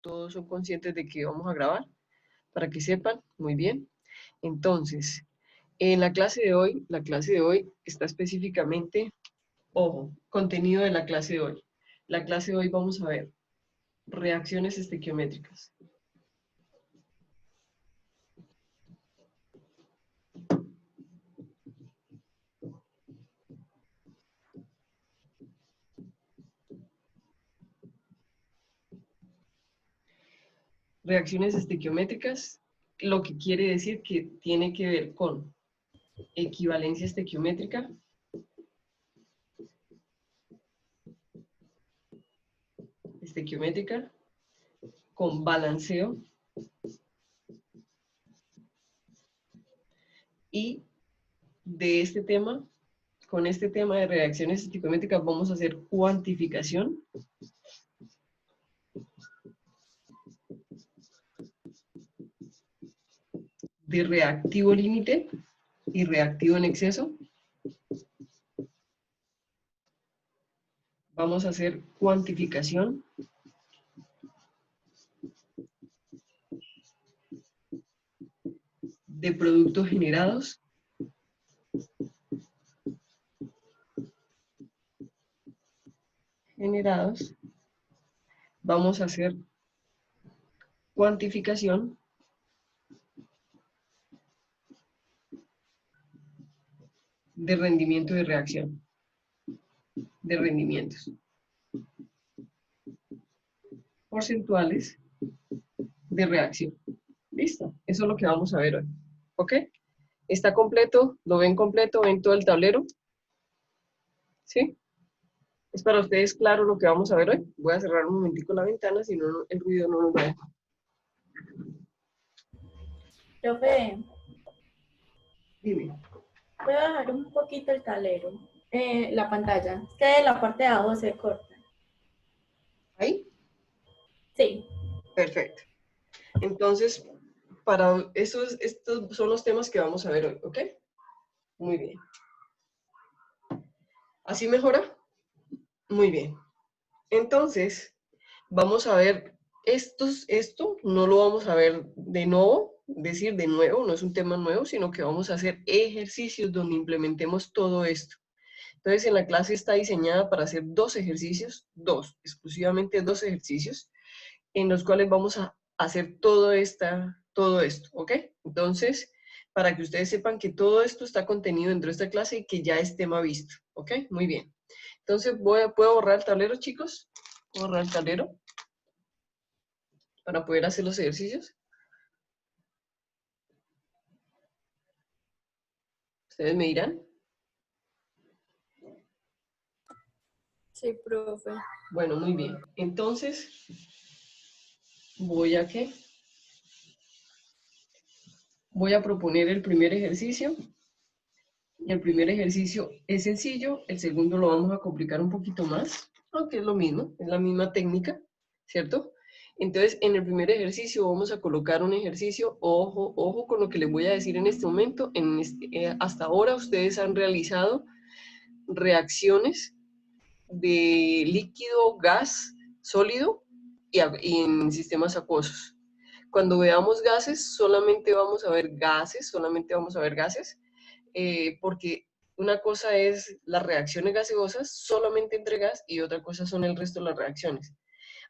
todos son conscientes de que vamos a grabar, para que sepan muy bien. Entonces, en la clase de hoy está específicamente, ojo, contenido de la clase de hoy. La clase de hoy vamos a ver reacciones estequiométricas. Reacciones estequiométricas, lo que quiere decir que tiene que ver con equivalencia estequiométrica, con balanceo y de este tema, con este tema de reacciones estequiométricas vamos a hacer cuantificación de reactivo límite y reactivo en exceso. Vamos a hacer cuantificación de productos generados vamos a hacer cuantificación de rendimiento de reacción, de rendimientos porcentuales de reacción. Listo, eso es lo que vamos a ver hoy. ¿Ok? ¿Está completo? ¿Lo ven completo? ¿Ven todo el tablero? ¿Sí? ¿Es para ustedes claro lo que vamos a ver hoy? Voy a cerrar un momentico la ventana, si no el ruido no nos va a dejar. Profe, Dime. voy a bajar un poquito el tablero, la pantalla. Es que la parte de abajo se corta. ¿Ahí? Sí. Perfecto. Entonces, para estos son los temas que vamos a ver hoy, ¿ok? Muy bien. ¿Así mejora? Muy bien. Entonces, vamos a ver esto no lo vamos a ver de nuevo, decir de nuevo, no es un tema nuevo, sino que vamos a hacer ejercicios donde implementemos todo esto. Entonces, en la clase está diseñada para hacer exclusivamente dos ejercicios, en los cuales vamos a hacer todo esto, ¿ok? Entonces, para que ustedes sepan que todo esto está contenido dentro de esta clase y que ya es tema visto, ¿ok? Muy bien. Entonces, ¿puedo borrar el tablero, chicos? ¿Puedo borrar el tablero para poder hacer los ejercicios? ¿Ustedes me dirán? Sí, profe. Bueno, muy bien. Entonces, voy a proponer el primer ejercicio. Y el primer ejercicio es sencillo, el segundo lo vamos a complicar un poquito más, aunque es lo mismo, es la misma técnica, ¿cierto? Entonces, en el primer ejercicio vamos a colocar un ejercicio, ojo, ojo con lo que les voy a decir en este momento. Hasta ahora ustedes han realizado reacciones de líquido, gas, sólido y en sistemas acuosos. Cuando veamos gases, solamente vamos a ver gases, porque una cosa es las reacciones gaseosas solamente entre gas y otra cosa son el resto de las reacciones.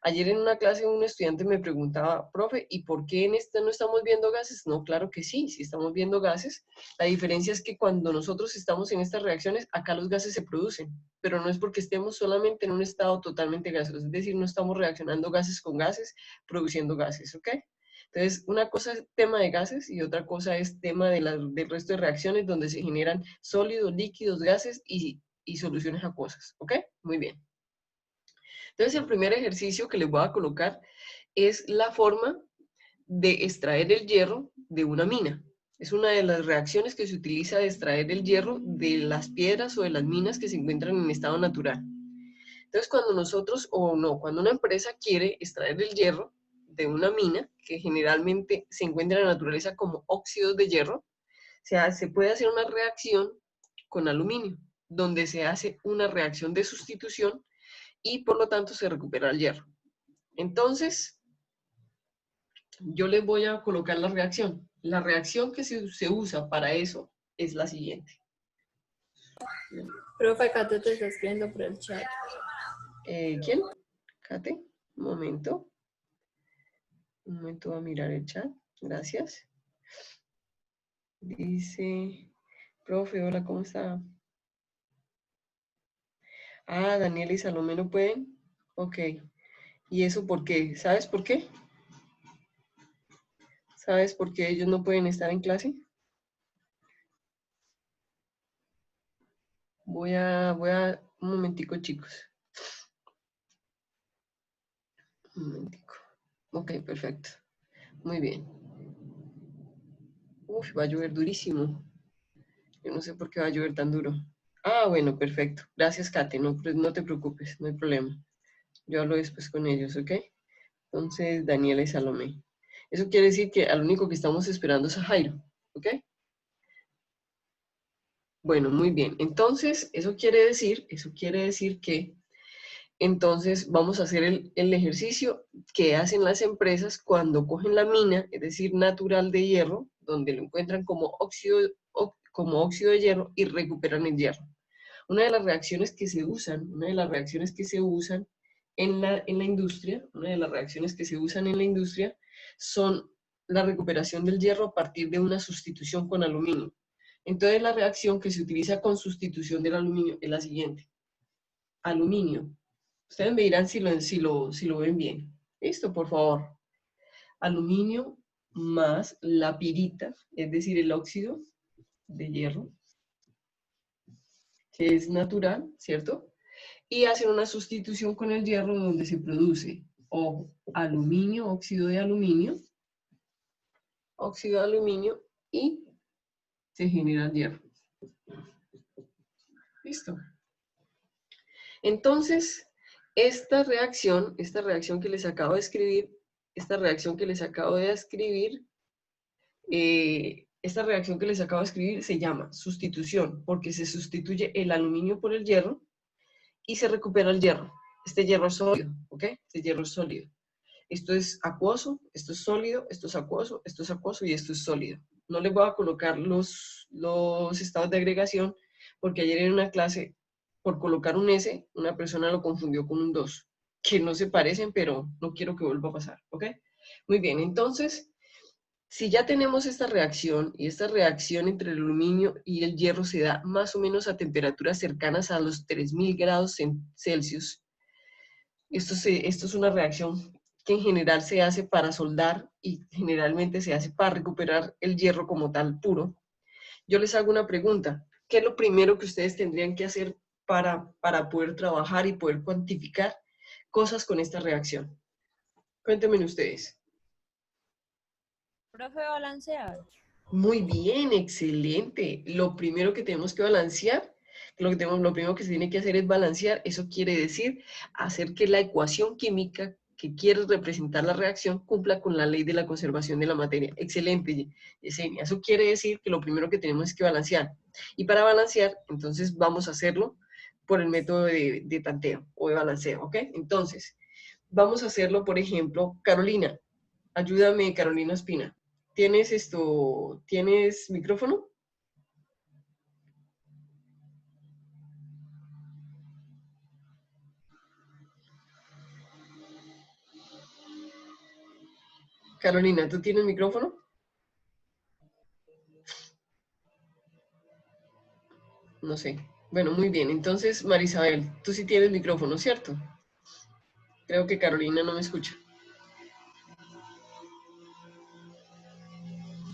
Ayer en una clase un estudiante me preguntaba, profe, ¿y por qué en esta no estamos viendo gases? No, claro que sí, sí estamos viendo gases. La diferencia es que cuando nosotros estamos en estas reacciones, acá los gases se producen, pero no es porque estemos solamente en un estado totalmente gaseoso, es decir, no estamos reaccionando gases con gases, produciendo gases, ¿ok? Entonces, una cosa es tema de gases y otra cosa es tema del resto de reacciones donde se generan sólidos, líquidos, gases y soluciones acuosas, ¿ok? Muy bien. Entonces, el primer ejercicio que les voy a colocar es la forma de extraer el hierro de una mina. Es una de las reacciones que se utiliza de extraer el hierro de las piedras o de las minas que se encuentran en estado natural. Entonces, cuando una empresa quiere extraer el hierro de una mina, que generalmente se encuentra en la naturaleza como óxidos de hierro, o sea, se puede hacer una reacción con aluminio, donde se hace una reacción de sustitución y por lo tanto se recupera el hierro. Entonces, yo les voy a colocar la reacción. La reacción que se usa para eso es la siguiente. Profe, Kate te está escribiendo por el chat. ¿Quién? Kate, un momento. Un momento, voy a mirar el chat. Gracias. Dice, profe, hola, ¿cómo está? Ah, Daniel y Salomé no pueden. Ok. ¿Y eso por qué? ¿Sabes por qué? ¿Sabes por qué ellos no pueden estar en clase? Un momentico, chicos. Un momentico. Ok, perfecto. Muy bien. Uf, va a llover durísimo. Yo no sé por qué va a llover tan duro. Ah, bueno, perfecto. Gracias, Kate. No, no te preocupes, no hay problema. Yo hablo después con ellos, ¿ok? Entonces, Daniela y Salomé. Eso quiere decir que al único que estamos esperando es a Jairo, ¿ok? Bueno, muy bien. Entonces, eso quiere decir que entonces vamos a hacer el ejercicio que hacen las empresas cuando cogen la mina, es decir, natural de hierro, donde lo encuentran como óxido de hierro y recuperan el hierro. Una de las reacciones que se usan en la industria, son la recuperación del hierro a partir de una sustitución con aluminio. Entonces la reacción que se utiliza con sustitución del aluminio es la siguiente. Aluminio. Ustedes me dirán si lo ven bien. Listo, por favor. Aluminio más la pirita, es decir, el óxido de hierro, que es natural, ¿cierto? Y hacen una sustitución con el hierro donde se produce aluminio, óxido de aluminio y se genera el hierro. Listo. Entonces, esta reacción que les acabo de escribir, se llama sustitución, porque se sustituye el aluminio por el hierro y se recupera el hierro. Este hierro es sólido, ¿ok? Este hierro es sólido. Esto es acuoso, esto es sólido, esto es acuoso y esto es sólido. No les voy a colocar los estados de agregación porque ayer en una clase, por colocar un S, una persona lo confundió con un 2, que no se parecen, pero no quiero que vuelva a pasar, ¿ok? Muy bien, entonces, si ya tenemos esta reacción, y esta reacción entre el aluminio y el hierro se da más o menos a temperaturas cercanas a los 3000 grados Celsius, esto es una reacción que en general se hace para soldar y generalmente se hace para recuperar el hierro como tal puro. Yo les hago una pregunta. ¿Qué es lo primero que ustedes tendrían que hacer para poder trabajar y poder cuantificar cosas con esta reacción? Cuéntenme ustedes. Profe, balancear. Muy bien, excelente. Lo primero que tenemos que balancear, lo primero que se tiene que hacer es balancear. Eso quiere decir hacer que la ecuación química que quiere representar la reacción cumpla con la ley de la conservación de la materia. Excelente, Yesenia. Eso quiere decir que lo primero que tenemos es que balancear. Y para balancear, entonces vamos a hacerlo por el método de tanteo o de balanceo, ¿ok? Entonces, vamos a hacerlo, por ejemplo, Carolina. Ayúdame, Carolina Espina. ¿Tienes micrófono? Carolina, ¿tú tienes micrófono? No sé. Bueno, muy bien. Entonces, Marisabel, tú sí tienes micrófono, ¿cierto? Creo que Carolina no me escucha.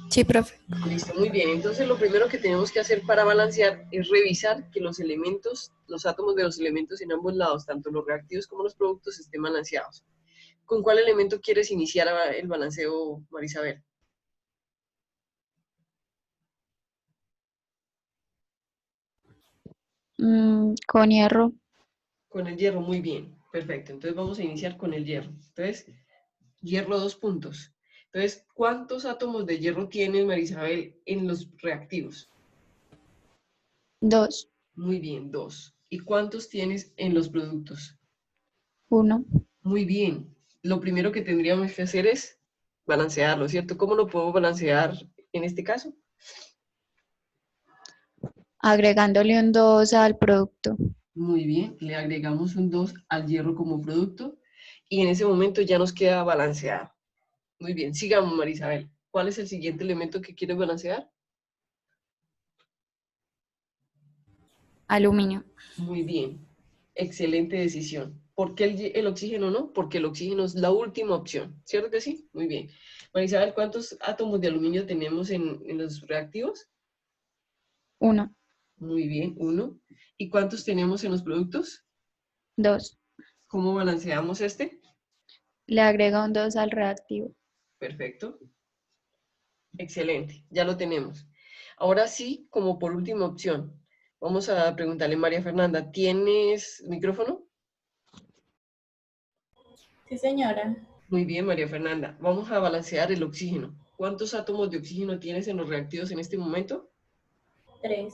Sí, profe. Listo, muy bien. Entonces, lo primero que tenemos que hacer para balancear es revisar que los átomos de los elementos en ambos lados, tanto los reactivos como los productos, estén balanceados. ¿Con cuál elemento quieres iniciar el balanceo, Marisabel? Con hierro. Con el hierro, muy bien. Perfecto. Entonces, vamos a iniciar con el hierro. Entonces, hierro 2 puntos. Entonces, ¿cuántos átomos de hierro tienes, Marisabel, en los reactivos? 2. Muy bien, 2. ¿Y cuántos tienes en los productos? 1. Muy bien. Lo primero que tendríamos que hacer es balancearlo, ¿cierto? ¿Cómo lo puedo balancear en este caso? Agregándole un 2 al producto. Muy bien, le agregamos un 2 al hierro como producto y en ese momento ya nos queda balanceado. Muy bien, sigamos, Marisabel. ¿Cuál es el siguiente elemento que quieres balancear? Aluminio. Muy bien, excelente decisión. ¿Por qué el oxígeno no? Porque el oxígeno es la última opción, ¿cierto que sí? Muy bien. Marisabel, ¿cuántos átomos de aluminio tenemos en los reactivos? 1, Muy bien, 1. ¿Y cuántos tenemos en los productos? 2. ¿Cómo balanceamos este? Le agrega un 2 al reactivo. Perfecto. Excelente, ya lo tenemos. Ahora sí, como por última opción, vamos a preguntarle a María Fernanda, ¿tienes micrófono? Sí, señora. Muy bien, María Fernanda. Vamos a balancear el oxígeno. ¿Cuántos átomos de oxígeno tienes en los reactivos en este momento? 3.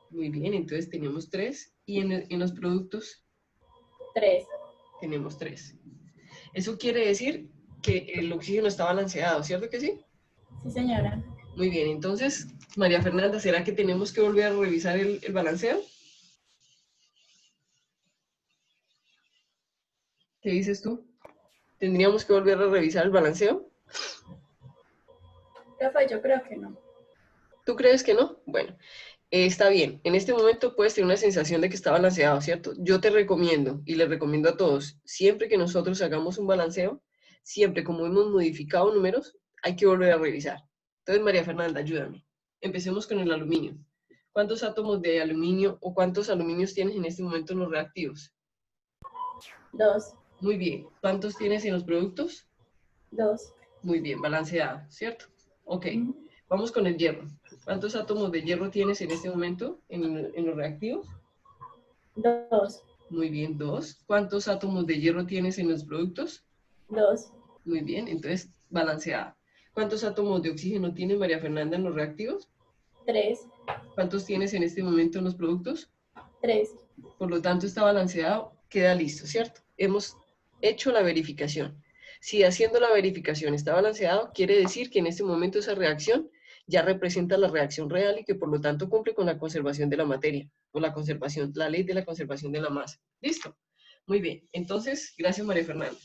Muy bien, entonces tenemos 3. ¿Y en los productos? 3. Tenemos 3. Eso quiere decir que el oxígeno está balanceado, ¿cierto que sí? Sí, señora. Muy bien, entonces, María Fernanda, ¿será que tenemos que volver a revisar el balanceo? ¿Qué dices tú? ¿Tendríamos que volver a revisar el balanceo? Profe, yo creo que no. ¿Tú crees que no? Bueno, está bien. En este momento puedes tener una sensación de que está balanceado, ¿cierto? Yo te recomiendo y les recomiendo a todos, siempre que nosotros hagamos un balanceo, siempre como hemos modificado números, hay que volver a revisar. Entonces, María Fernanda, ayúdame. Empecemos con el aluminio. ¿Cuántos átomos de aluminio o cuántos aluminios tienes en este momento en los reactivos? 2. Muy bien. ¿Cuántos tienes en los productos? 2. Muy bien, balanceado, ¿cierto? Ok, vamos con el hierro. ¿Cuántos átomos de hierro tienes en este momento en los reactivos? 2. Muy bien, 2. ¿Cuántos átomos de hierro tienes en los productos? 2. Muy bien, entonces balanceada. ¿Cuántos átomos de oxígeno tiene María Fernanda en los reactivos? 3. ¿Cuántos tienes en este momento en los productos? 3. Por lo tanto, está balanceado, queda listo, ¿cierto? Hemos hecho la verificación. Si haciendo la verificación está balanceado, quiere decir que en este momento esa reacción ya representa la reacción real y que por lo tanto cumple con la conservación de la materia o la conservación, la ley de la conservación de la masa. ¿Listo? Muy bien. Entonces, gracias María Fernanda.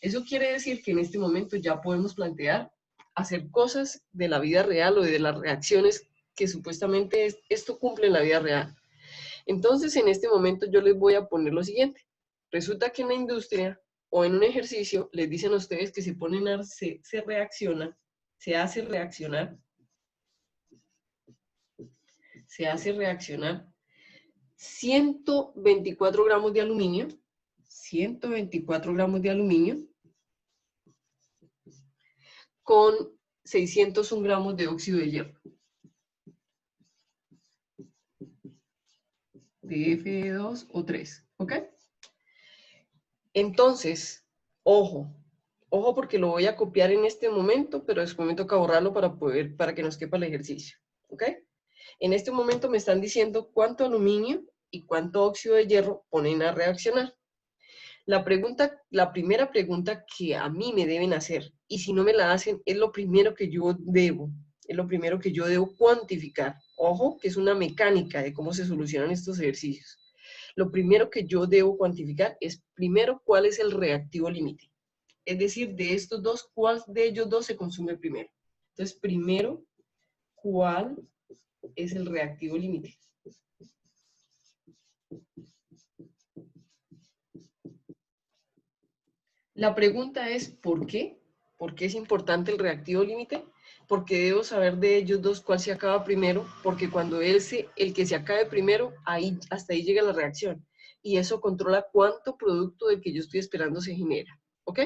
Eso quiere decir que en este momento ya podemos plantear hacer cosas de la vida real o de las reacciones que supuestamente esto cumple en la vida real. Entonces, en este momento yo les voy a poner lo siguiente. Resulta que en la industria o en un ejercicio les dicen a ustedes que se reacciona, se hace reaccionar, se hace reaccionar 124 gramos de aluminio, 124 gramos de aluminio con 601 gramos de óxido de hierro, de Fe2 o 3, ¿ok? Entonces, ojo, ojo porque lo voy a copiar en este momento, pero después me toca borrarlo para que nos quepa el ejercicio, ¿ok? En este momento me están diciendo cuánto aluminio y cuánto óxido de hierro ponen a reaccionar. La primera pregunta que a mí me deben hacer, y si no me la hacen, es lo primero que yo debo, es lo primero que yo debo cuantificar. Ojo, que es una mecánica de cómo se solucionan estos ejercicios. Lo primero que yo debo cuantificar es primero cuál es el reactivo límite. Es decir, de estos dos, ¿cuál de ellos dos se consume primero? Entonces, primero, ¿cuál es el reactivo límite? La pregunta es, ¿por qué? ¿Por qué es importante el reactivo límite? Porque debo saber de ellos dos cuál se acaba primero, porque cuando el que se acabe primero, hasta ahí llega la reacción. Y eso controla cuánto producto del que yo estoy esperando se genera. ¿Ok?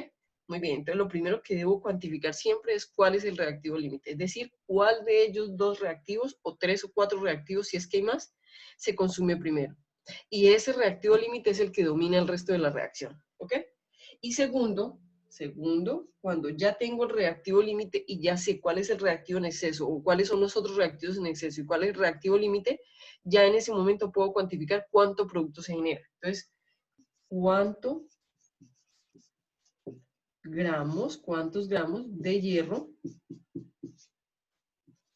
Muy bien, entonces lo primero que debo cuantificar siempre es cuál es el reactivo límite. Es decir, cuál de ellos dos reactivos, o 3 o 4 reactivos, si es que hay más, se consume primero. Y ese reactivo límite es el que domina el resto de la reacción. ¿Ok? Y segundo, cuando ya tengo el reactivo límite y ya sé cuál es el reactivo en exceso o cuáles son los otros reactivos en exceso y cuál es el reactivo límite, ya en ese momento puedo cuantificar cuánto producto se genera. Entonces, cuánto gramos, ¿cuántos gramos de hierro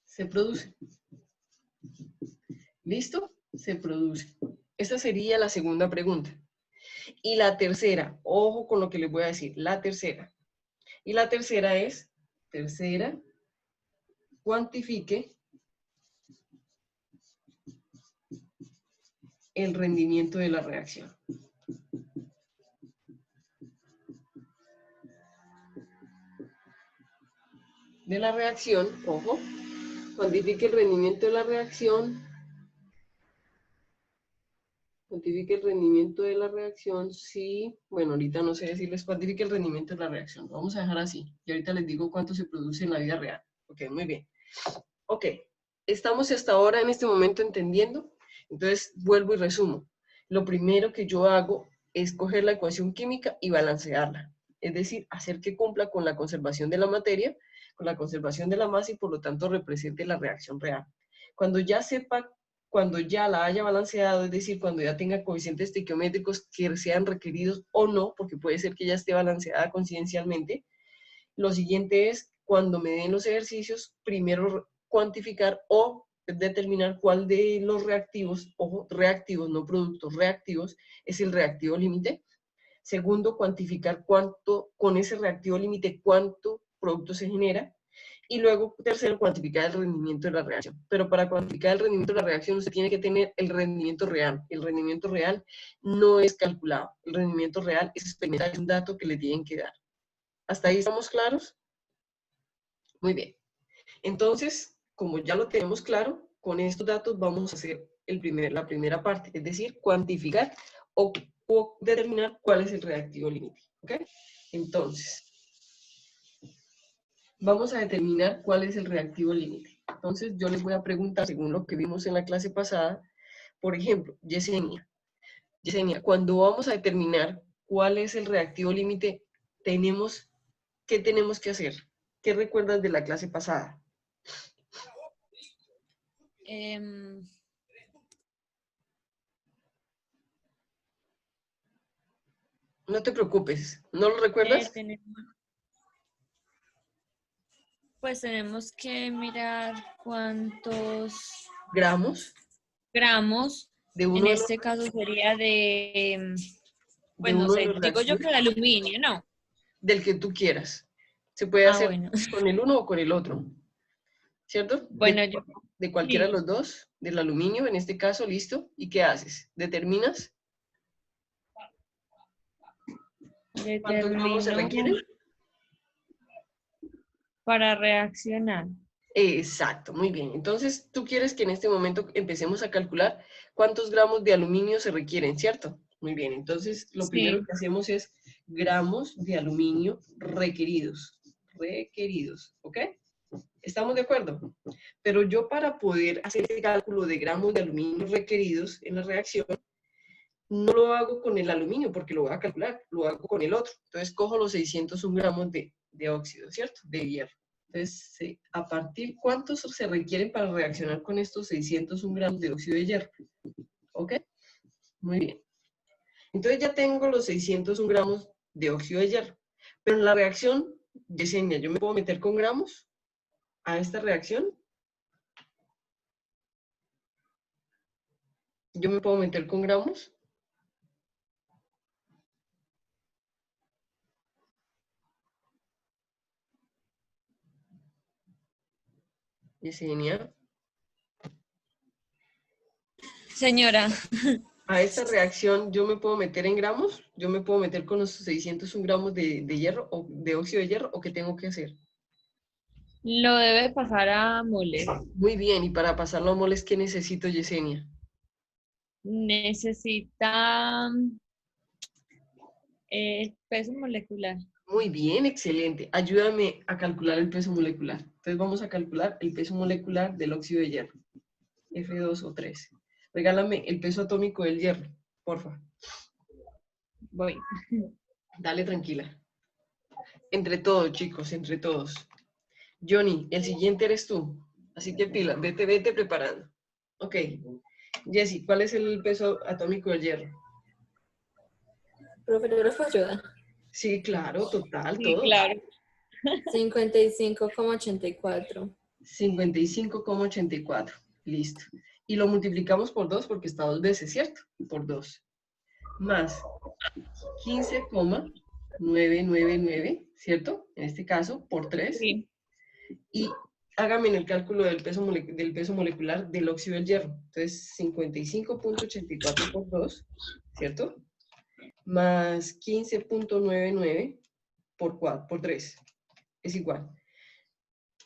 se produce? ¿Listo? Se produce. Esa sería la segunda pregunta. Y la tercera, ojo con lo que les voy a decir, la tercera. Y la tercera es, cuantifique el rendimiento de la reacción. De la reacción, ojo, cuantifique el rendimiento de la reacción. Cuantifique el rendimiento de la reacción, sí. Bueno, ahorita no sé decirles cuantifique el rendimiento de la reacción. Lo vamos a dejar así. Y ahorita les digo cuánto se produce en la vida real. Ok, muy bien. Ok, estamos hasta ahora en este momento entendiendo. Entonces, vuelvo y resumo. Lo primero que yo hago es coger la ecuación química y balancearla. Es decir, hacer que cumpla con la conservación de la materia, con la conservación de la masa y por lo tanto represente la reacción real. Cuando ya sepa, cuando ya la haya balanceado, es decir, cuando ya tenga coeficientes estequiométricos que sean requeridos o no, porque puede ser que ya esté balanceada coincidencialmente, lo siguiente es, cuando me den los ejercicios, primero cuantificar o determinar cuál de los reactivos, ojo, reactivos, no productos, reactivos, es el reactivo límite. Segundo, cuantificar cuánto, con ese reactivo límite, cuánto producto se genera. Y luego, tercero, cuantificar el rendimiento de la reacción. Pero para cuantificar el rendimiento de la reacción, usted tiene que tener el rendimiento real. El rendimiento real no es calculado. El rendimiento real es experimental, es un dato que le tienen que dar. ¿Hasta ahí estamos claros? Muy bien. Entonces, como ya lo tenemos claro, con estos datos vamos a hacer la primera parte, es decir, cuantificar o determinar cuál es el reactivo límite. ¿Ok? Entonces, vamos a determinar cuál es el reactivo límite. Entonces, yo les voy a preguntar, según lo que vimos en la clase pasada, por ejemplo, Yesenia, cuando vamos a determinar cuál es el reactivo límite, ¿qué tenemos que hacer? ¿Qué recuerdas de la clase pasada? No te preocupes, ¿no lo recuerdas? Pues tenemos que mirar cuántos Gramos gramos, de en uno de los, este caso sería de, pues de no uno de sé, los digo yo reactivos que de aluminio, ¿no? del que tú quieras. Se puede Ah, hacer bueno. con el uno o con el otro, ¿cierto? Bueno, yo De cualquiera de sí, los dos, del aluminio en este caso, listo. ¿Y qué haces? ¿Determinas cuántos gramos se determino requieren? para reaccionar. Exacto, muy bien. Entonces, tú quieres que en este momento empecemos a calcular cuántos gramos de aluminio se requieren, ¿cierto? Muy bien, entonces lo primero Sí, que hacemos es gramos de aluminio requeridos. Requeridos, ¿ok? ¿Estamos de acuerdo? Pero yo para poder hacer el cálculo de gramos de aluminio requeridos en la reacción, no lo hago con el aluminio porque lo voy a calcular, lo hago con el otro. Entonces cojo los 601 gramos de óxido, ¿cierto? De hierro. Entonces, a partir, ¿cuántos se requieren para reaccionar con estos 601 gramos de óxido de hierro? ¿Ok? Muy bien. Entonces ya tengo los 601 gramos de óxido de hierro. Pero en la reacción, Yesenia, ¿yo me puedo meter con gramos a esta reacción? ¿Yo me puedo meter con gramos? Yesenia. señora, A esta reacción, ¿yo me puedo meter en gramos? ¿Yo me puedo meter con los 601 gramos de hierro o de óxido de hierro? ¿O qué tengo que hacer? lo debe pasar a moles. Muy bien, y para pasarlo a moles, ¿qué necesito, Yesenia? Necesita peso molecular. Muy bien, excelente. Ayúdame a calcular el peso molecular. Entonces vamos a calcular el peso molecular del óxido de hierro. F2 o 3. Regálame el peso atómico del hierro, porfa. Voy. Dale tranquila. Entre todos, chicos, entre todos. Johnny, el siguiente eres tú. Así que pila, vete preparando. Ok. Jessy, ¿cuál es el peso atómico del hierro? Profe, ¿no les puedo ayudar? Sí, claro, total, Sí, todos. claro. 55,84. 55,84. Listo. Y lo multiplicamos por 2 porque está 2 veces, ¿cierto? Por 2. Más 15,999, ¿cierto? En este caso, por 3. Sí. Y hágame en el cálculo del peso molecular del óxido del hierro. Entonces, 55,84 por 2, ¿cierto? Más 15,99 por 4, por 3. Es igual.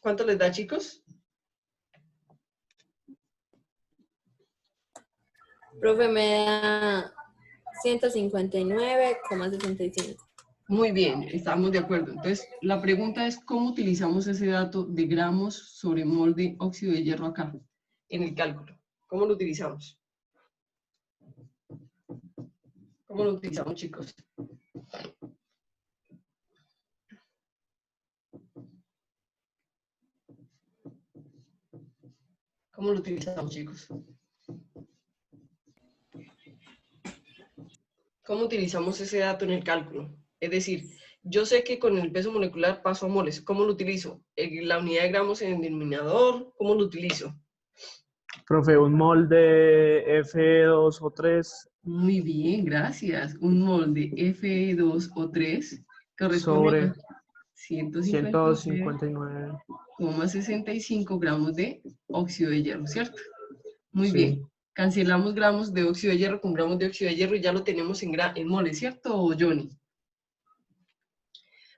¿Cuánto les da, chicos? Profe, me da 159,65. Muy bien, estamos de acuerdo. Entonces, la pregunta es, ¿cómo utilizamos ese dato de gramos sobre mol de óxido de hierro acá, en el cálculo? ¿Cómo lo utilizamos? ¿Cómo lo utilizamos, chicos? ¿Cómo lo utilizamos, chicos? ¿Cómo utilizamos ese dato en el cálculo? Es decir, yo sé que con el peso molecular paso a moles. ¿Cómo lo utilizo? ¿La unidad de gramos en el denominador? ¿Cómo lo utilizo? Profe, un mol de F2 o 3 Muy bien, gracias. Un mol de Fe2 o 3 corresponde sobre a 159,65 gramos de óxido de hierro, ¿cierto? Muy Sí. bien. Cancelamos gramos de óxido de hierro con gramos de óxido de hierro y ya lo tenemos en moles, ¿cierto, Johnny?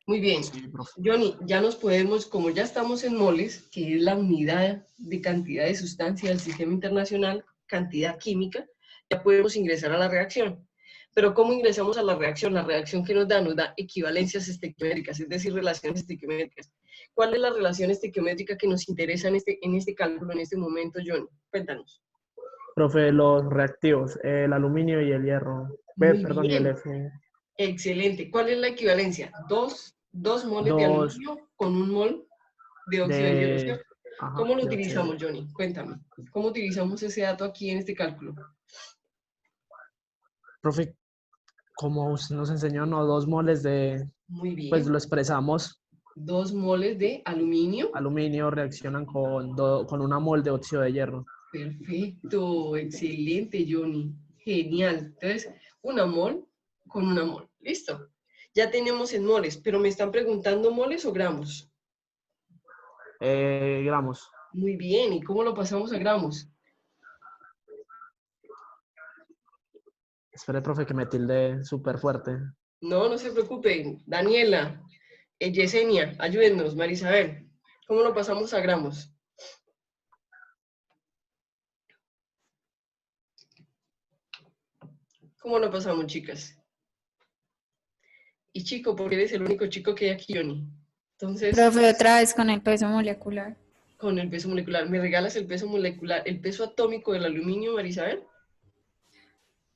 Muy bien. Sí, profe. Johnny, ya nos podemos, como ya estamos en moles, que es la unidad de cantidad de sustancia del sistema internacional, cantidad química, ya podemos ingresar a la reacción. Pero ¿cómo ingresamos a la reacción? La reacción que nos da equivalencias estequiométricas, es decir, relaciones estequiométricas. ¿Cuál es la relación estequiométrica que nos interesa en este cálculo, en este momento, Johnny? Cuéntanos. Profe, los reactivos, el aluminio y el hierro. Muy Perdón, y el bien. F. Excelente. ¿Cuál es la equivalencia? Dos moles de 2 aluminio con un mol de óxido de hierro, de... ¿cierto? Ajá, ¿Cómo lo de óxido. utilizamos, Johnny? Cuéntame. ¿Cómo utilizamos ese dato aquí en este cálculo? Profe, como usted nos enseñó, no, 2 moles de... Muy Pues bien. lo expresamos. 2 moles de aluminio. Aluminio reaccionan con una mol de óxido de hierro. Perfecto. Excelente, Johnny. Genial. Entonces, una mol con una mol. Listo. Ya tenemos en moles, pero me están preguntando moles o gramos. Gramos. Muy bien. ¿Y cómo lo pasamos a gramos? Espere, profe, que me tilde súper fuerte. No, no se preocupen. Daniela, Yesenia, ayúdennos. Marisabel, ¿cómo lo pasamos a gramos? ¿Cómo lo pasamos, chicas? Y chico, porque eres el único chico que hay aquí, Johnny. Entonces, Profe, otra vez con el peso molecular. con el peso molecular. ¿Me regalas el peso molecular, el peso atómico del aluminio, Marisabel?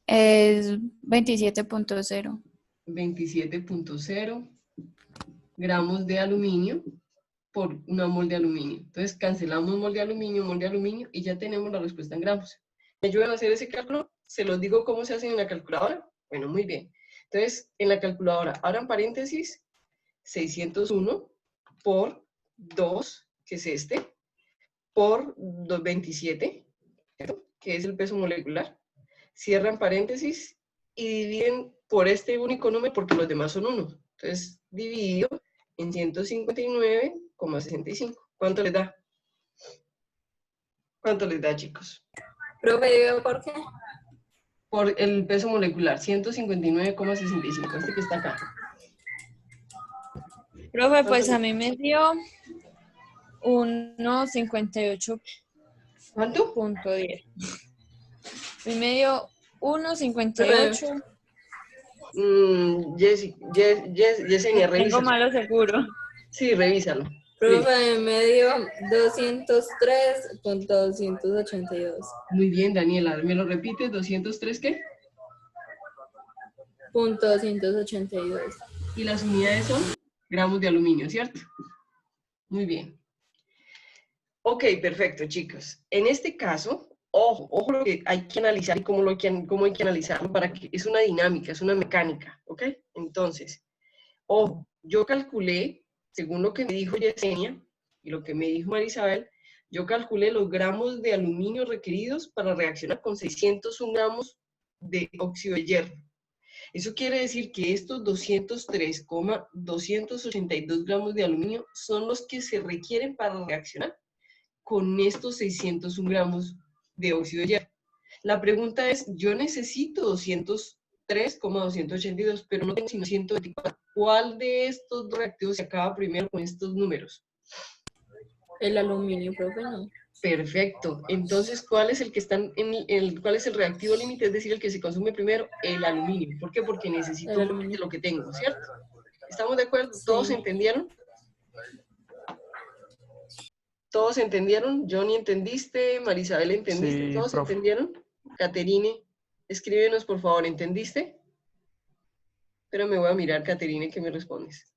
Es 27.0. 27.0 gramos de aluminio por una mol de aluminio. Entonces, cancelamos mol de aluminio, y ya tenemos la respuesta en gramos. ¿Me ayudan a hacer ese cálculo? ¿Se los digo cómo se hace en la calculadora? Bueno, muy bien. Entonces, en la calculadora, abran paréntesis, 601 por 2, que es este, por 27, ¿cierto? Que es el peso molecular. Cierran paréntesis y dividen por este único número porque los demás son 1. Entonces, dividido en 159,65. ¿Cuánto les da? ¿Cuánto les da, chicos? Profe, ¿por qué? Por el peso molecular, 159,65, este que está acá. Profe, pues a mí me dio 1,58.10. ¿Cuánto? A mí me dio 1,58. Yesenia, Tengo revísalo. malo seguro. Sí, revísalo. Profe, me dio 203.282. Muy bien, Daniela. ¿Me lo repites? ¿203 qué? .282. Y las unidades son gramos de aluminio, ¿cierto? Muy bien. Ok, perfecto, chicos. En este caso, ojo lo que hay que analizar y cómo hay que analizarlo para que es una dinámica, es una mecánica, ¿ok? Entonces, Ojo, yo calculé, según lo que me dijo Yesenia y lo que me dijo Marisabel, yo calculé los gramos de aluminio requeridos para reaccionar con 601 gramos de óxido de hierro. Eso quiere decir que estos 203,282 gramos de aluminio son los que se requieren para reaccionar con estos 601 gramos de óxido de hierro. La pregunta es, yo necesito 203,282, pero no tengo sino 124. ¿Cuál de estos reactivos se acaba primero con estos números? El aluminio, profe, no. Perfecto. Entonces, ¿cuál es el que están cuál es el reactivo límite? Es decir, el que se consume primero, el aluminio. ¿Por qué? Porque necesito El más aluminio. de lo que tengo, ¿cierto? ¿Estamos de acuerdo? Sí. ¿Todos entendieron? ¿Todos entendieron? Johnny, ¿entendiste? Marisabel, ¿entendiste? Sí, ¿Todos profe. entendieron? Caterine, escríbenos, por favor, ¿entendiste? Pero me voy a mirar, Caterine, que me respondes.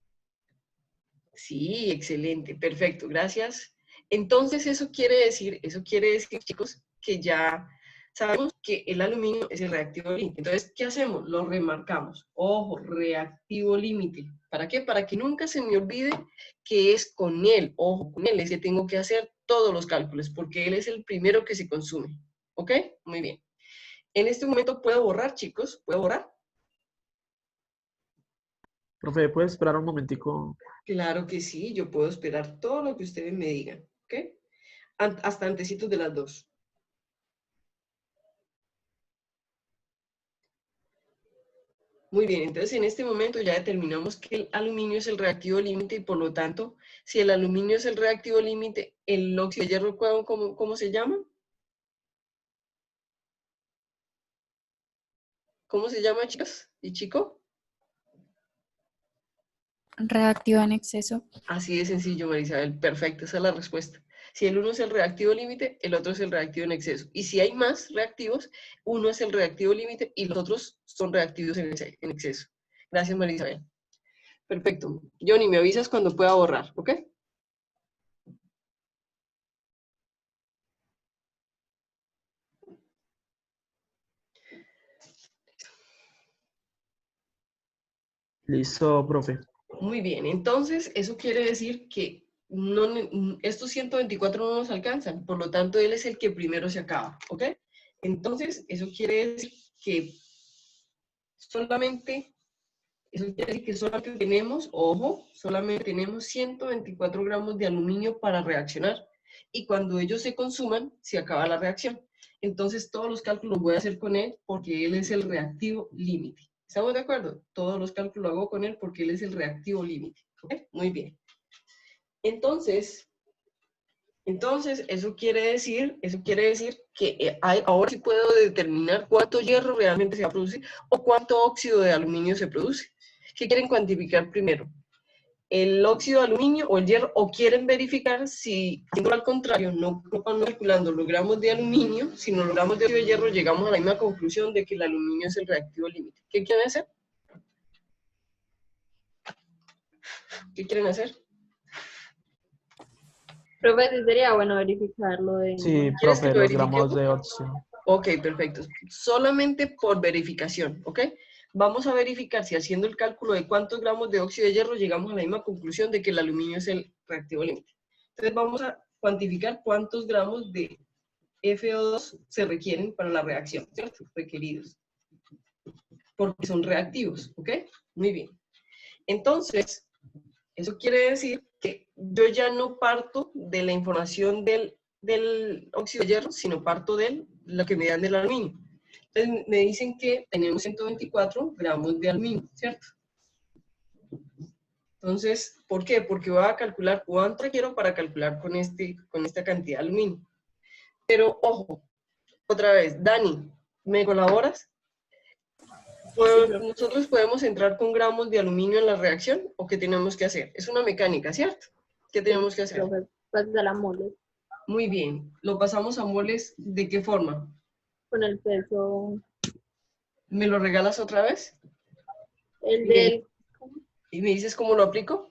Sí, excelente, perfecto, gracias. Entonces, eso quiere decir, chicos, que ya sabemos que el aluminio es el reactivo límite. Entonces, ¿qué hacemos? Lo remarcamos. Ojo, reactivo límite. ¿Para qué? Para que nunca se me olvide que es con él, ojo, con él es que tengo que hacer todos los cálculos, porque él es el primero que se consume. ¿Ok? Muy bien. En este momento puedo borrar, chicos, ¿puedo borrar? Profe, ¿puedes esperar un momentico? Claro que sí, yo puedo esperar todo lo que ustedes me digan, ¿ok? Hasta antecitos de las 2. Muy bien, entonces en este momento ya determinamos que el aluminio es el reactivo límite y por lo tanto, si el aluminio es el reactivo límite, el óxido de hierro, ¿cómo se llama? ¿Cómo se llama, chicas y chico? Reactivo en exceso. Así de sencillo, Marisabel. Perfecto, esa es la respuesta. Si el uno es el reactivo límite, el otro es el reactivo en exceso. Y si hay más reactivos, uno es el reactivo límite y los otros son reactivos en exceso. Gracias, Marisabel. Perfecto. Johnny, me avisas cuando pueda borrar, ¿ok? Listo, profe. Muy bien, entonces eso quiere decir que estos 124 no nos alcanzan, por lo tanto él es el que primero se acaba, ¿ok? Entonces eso quiere decir que solamente tenemos, ojo, solamente tenemos 124 gramos de aluminio para reaccionar y cuando ellos se consuman, se acaba la reacción. Entonces todos los cálculos voy a hacer con él porque él es el reactivo límite. ¿Estamos de acuerdo? Todos los cálculos hago con él porque él es el reactivo límite. ¿Ok? Muy bien. Entonces, eso quiere decir que ahora sí puedo determinar cuánto hierro realmente se va a producir o cuánto óxido de aluminio se produce. ¿Qué quieren cuantificar primero? ¿El óxido de aluminio o el hierro? ¿O quieren verificar si, al contrario, no calculando los gramos de aluminio, sino los gramos de óxido de hierro, llegamos a la misma conclusión de que el aluminio es el reactivo límite? ¿Qué quieren hacer? ¿Qué quieren hacer? Profe, sí sería bueno verificarlo de... Sí, ¿Quieres que profe, lo los verifique? gramos de óxido. Ok, perfecto. Solamente por verificación, ¿ok? Vamos a verificar si haciendo el cálculo de cuántos gramos de óxido de hierro llegamos a la misma conclusión de que el aluminio es el reactivo límite. Entonces vamos a cuantificar cuántos gramos de FO2 se requieren para la reacción, ¿cierto? Requeridos. Porque son reactivos, ¿ok? Muy bien. Entonces, eso quiere decir que yo ya no parto de la información del óxido de hierro, sino parto de lo que me dan del aluminio. Entonces me dicen que tenemos 124 gramos de aluminio, ¿cierto? Entonces, ¿por qué? Porque voy a calcular cuánto quiero para calcular con esta cantidad de aluminio. Pero, ojo, otra vez, Dani, ¿me colaboras? ¿Nosotros podemos entrar con gramos de aluminio en la reacción o qué tenemos que hacer? Es una mecánica, ¿cierto? ¿Qué tenemos que hacer? Profe, pues de la mole, Muy bien. ¿Lo pasamos a moles de qué forma? con el peso, ¿Me lo regalas otra vez? el Bien. del... ¿Y me dices cómo lo aplico?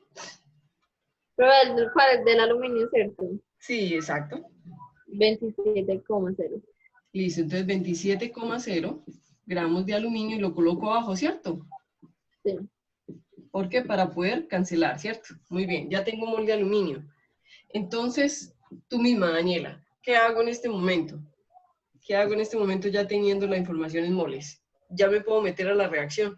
Profe, ¿cuál es del aluminio, cierto? Sí, exacto. 27,0. Listo, entonces 27,0 gramos de aluminio y lo coloco abajo, ¿cierto? Sí. ¿Por qué? Para poder cancelar, ¿cierto? Muy bien, ya tengo un mol de aluminio. Entonces, tú misma, Daniela, ¿qué hago en este momento? ¿Qué hago en este momento ya teniendo la información en moles? Ya me puedo meter a la reacción.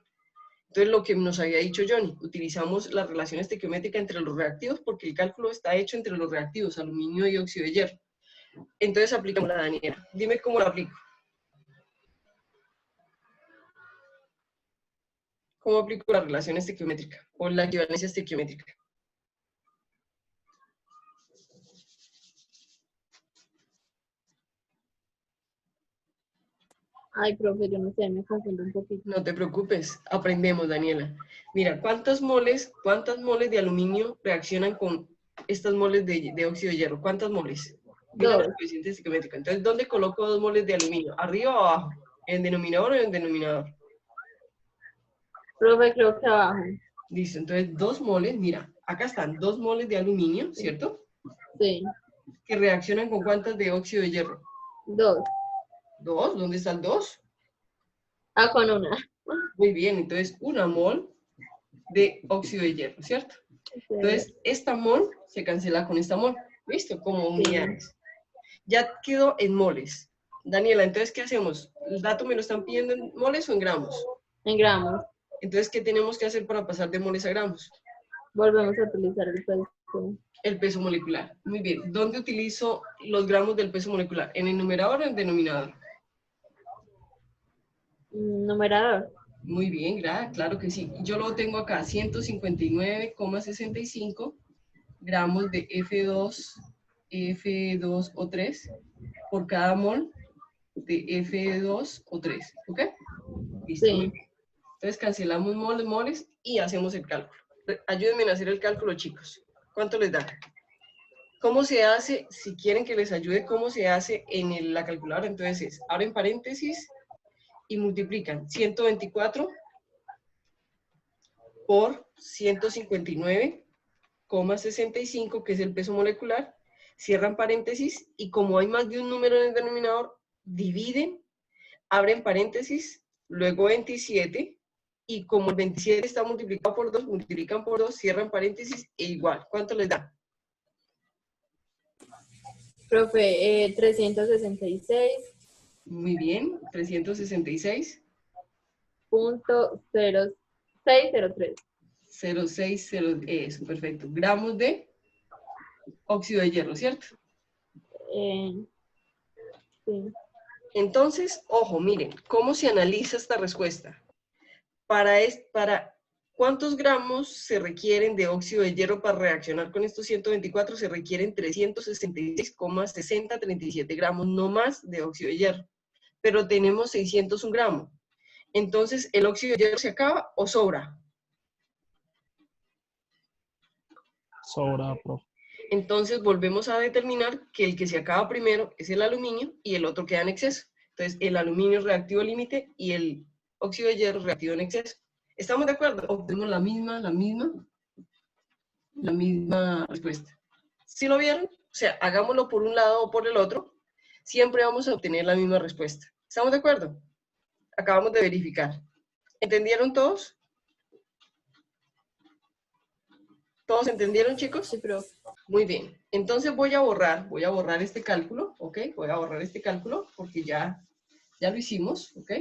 Entonces, lo que nos había dicho Johnny, utilizamos la relación estequiométrica entre los reactivos porque el cálculo está hecho entre los reactivos, aluminio y óxido de hierro. Entonces, aplicamos la Daniela. Dime cómo la aplico. ¿Cómo aplico la relación estequiométrica o la equivalencia estequiométrica? Ay, profe, yo no sé, me confundo un poquito. No te preocupes, aprendemos, Daniela. Mira, ¿cuántas moles de aluminio reaccionan con estas moles de óxido de hierro? ¿Cuántas moles? Digan el Dos. coeficiente estequiométrico. Entonces, ¿dónde coloco 2 moles de aluminio? ¿Arriba o abajo? ¿En denominador o en denominador? Profe, creo que abajo. Listo, entonces 2 moles, mira, acá están 2 moles de aluminio, ¿cierto? Sí. Que reaccionan con ¿cuántas de óxido de hierro? 2. 2, ¿dónde está el 2? Ah, con una. Muy bien, entonces 1 mol de óxido de hierro, ¿cierto? Entonces, esta mol se cancela con esta mol. ¿Listo? Como unidades. Ya quedó en moles. Daniela, entonces, ¿qué hacemos? ¿El dato me lo están pidiendo en moles o en gramos? En gramos. Entonces, ¿qué tenemos que hacer para pasar de moles a gramos? Volvemos a utilizar el peso. El peso molecular. Muy bien. ¿Dónde utilizo los gramos del peso molecular? ¿En el numerador o en el denominador? Numerador. Muy bien, claro que sí. Yo lo tengo acá, 159,65 gramos de F2O3 por cada mol de F2O3, ¿ok? Listo, Sí. muy bien. Entonces cancelamos moles y hacemos el cálculo. Ayúdenme a hacer el cálculo, chicos. ¿Cuánto les da? ¿Cómo se hace? Si quieren que les ayude, ¿cómo se hace en la calculadora? Entonces es, abren paréntesis y multiplican 124 por 159,65, que es el peso molecular, cierran paréntesis y como hay más de un número en el denominador, dividen, abren paréntesis, luego 27, y como el 27 está multiplicado por 2, multiplican por 2, cierran paréntesis e igual. ¿Cuánto les da? Profe, 366. Muy bien, 366. Punto 0603. 060, eso, perfecto. Gramos de óxido de hierro, ¿cierto? Sí. Entonces, ojo, miren, ¿cómo se analiza esta respuesta? Para ¿cuántos gramos se requieren de óxido de hierro para reaccionar con estos 124? Se requieren 366,6037 gramos, no más de óxido de hierro. Pero tenemos 601 gramos. Entonces, ¿el óxido de hierro se acaba o sobra? Sobra, profe. Entonces, volvemos a determinar que el que se acaba primero es el aluminio y el otro queda en exceso. Entonces, el aluminio es reactivo límite y el óxido de hierro reactivo en exceso. ¿Estamos de acuerdo? Obtenemos la misma respuesta. ¿Sí lo vieron? O sea, hagámoslo por un lado o por el otro, siempre vamos a obtener la misma respuesta. ¿Estamos de acuerdo? Acabamos de verificar. ¿Entendieron todos? ¿Todos entendieron, chicos? Sí, profe. Muy bien. Entonces voy a borrar este cálculo, ¿ok? Voy a borrar este cálculo porque ya lo hicimos, ¿ok?